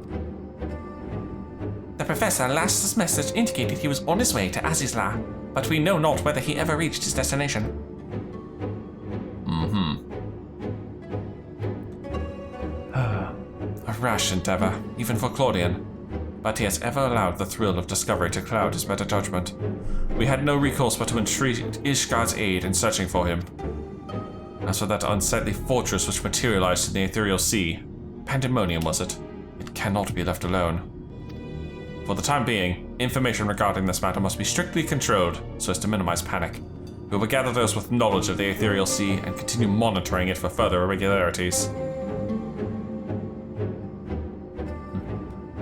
The professor last's message indicated he was on his way to Azizla, but we know not whether he ever reached his destination. A rash endeavor, even for Claudian. But he has ever allowed the thrill of discovery to cloud his better judgment. We had no recourse but to entreat Ishgard's aid in searching for him. As for that unsightly fortress which materialized in the ethereal sea, Pandemonium was it? It cannot be left alone. For the time being, information regarding this matter must be strictly controlled so as to minimize panic. We will gather those with knowledge of the ethereal sea and continue monitoring it for further irregularities.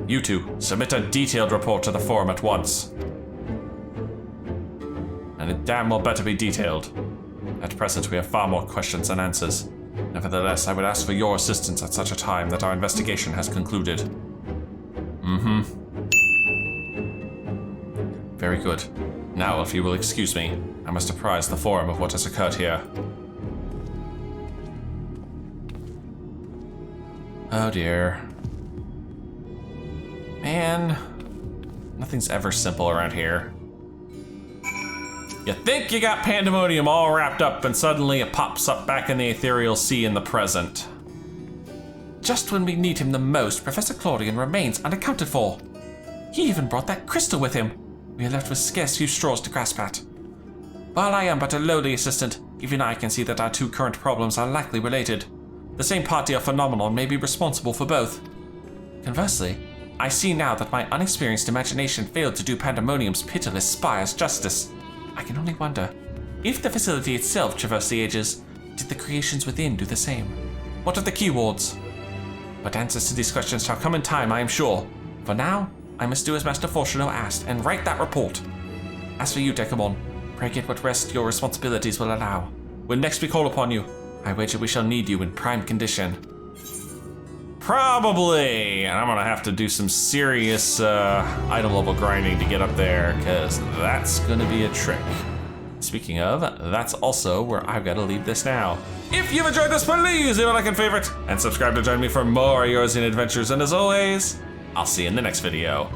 You two, submit a detailed report to the forum at once. And it damn well better be detailed. At present, we have far more questions than answers. Nevertheless, I would ask for your assistance at such a time that our investigation has concluded. Very good. Now, if you will excuse me, I must apprise the forum of what has occurred here. Oh dear. Man, nothing's ever simple around here. You think you got Pandemonium all wrapped up and suddenly it pops up back in the ethereal sea in the present. Just when we need him the most, Professor Claudian remains unaccounted for. He even brought that crystal with him. We are left with scarce few straws to grasp at. While I am but a lowly assistant, even I can see that our two current problems are likely related. The same party or phenomenon may be responsible for both. Conversely, I see now that my unexperienced imagination failed to do Pandemonium's pitiless spires justice. I can only wonder, if the facility itself traversed the ages, did the creations within do the same? What of the key wards? But answers to these questions shall come in time, I am sure. For now, I must do as Master Fortuno asked and write that report. As for you, Dekumon, pray get what rest your responsibilities will allow. When next we call upon you, I wager we shall need you in prime condition. Probably, and I'm gonna have to do some serious item level grinding to get up there, because that's gonna be a trick. Speaking of, that's also where I've gotta leave this now. If you've enjoyed this, please leave a like and favorite, and subscribe to join me for more Yours in Adventures, and as always, I'll see you in the next video.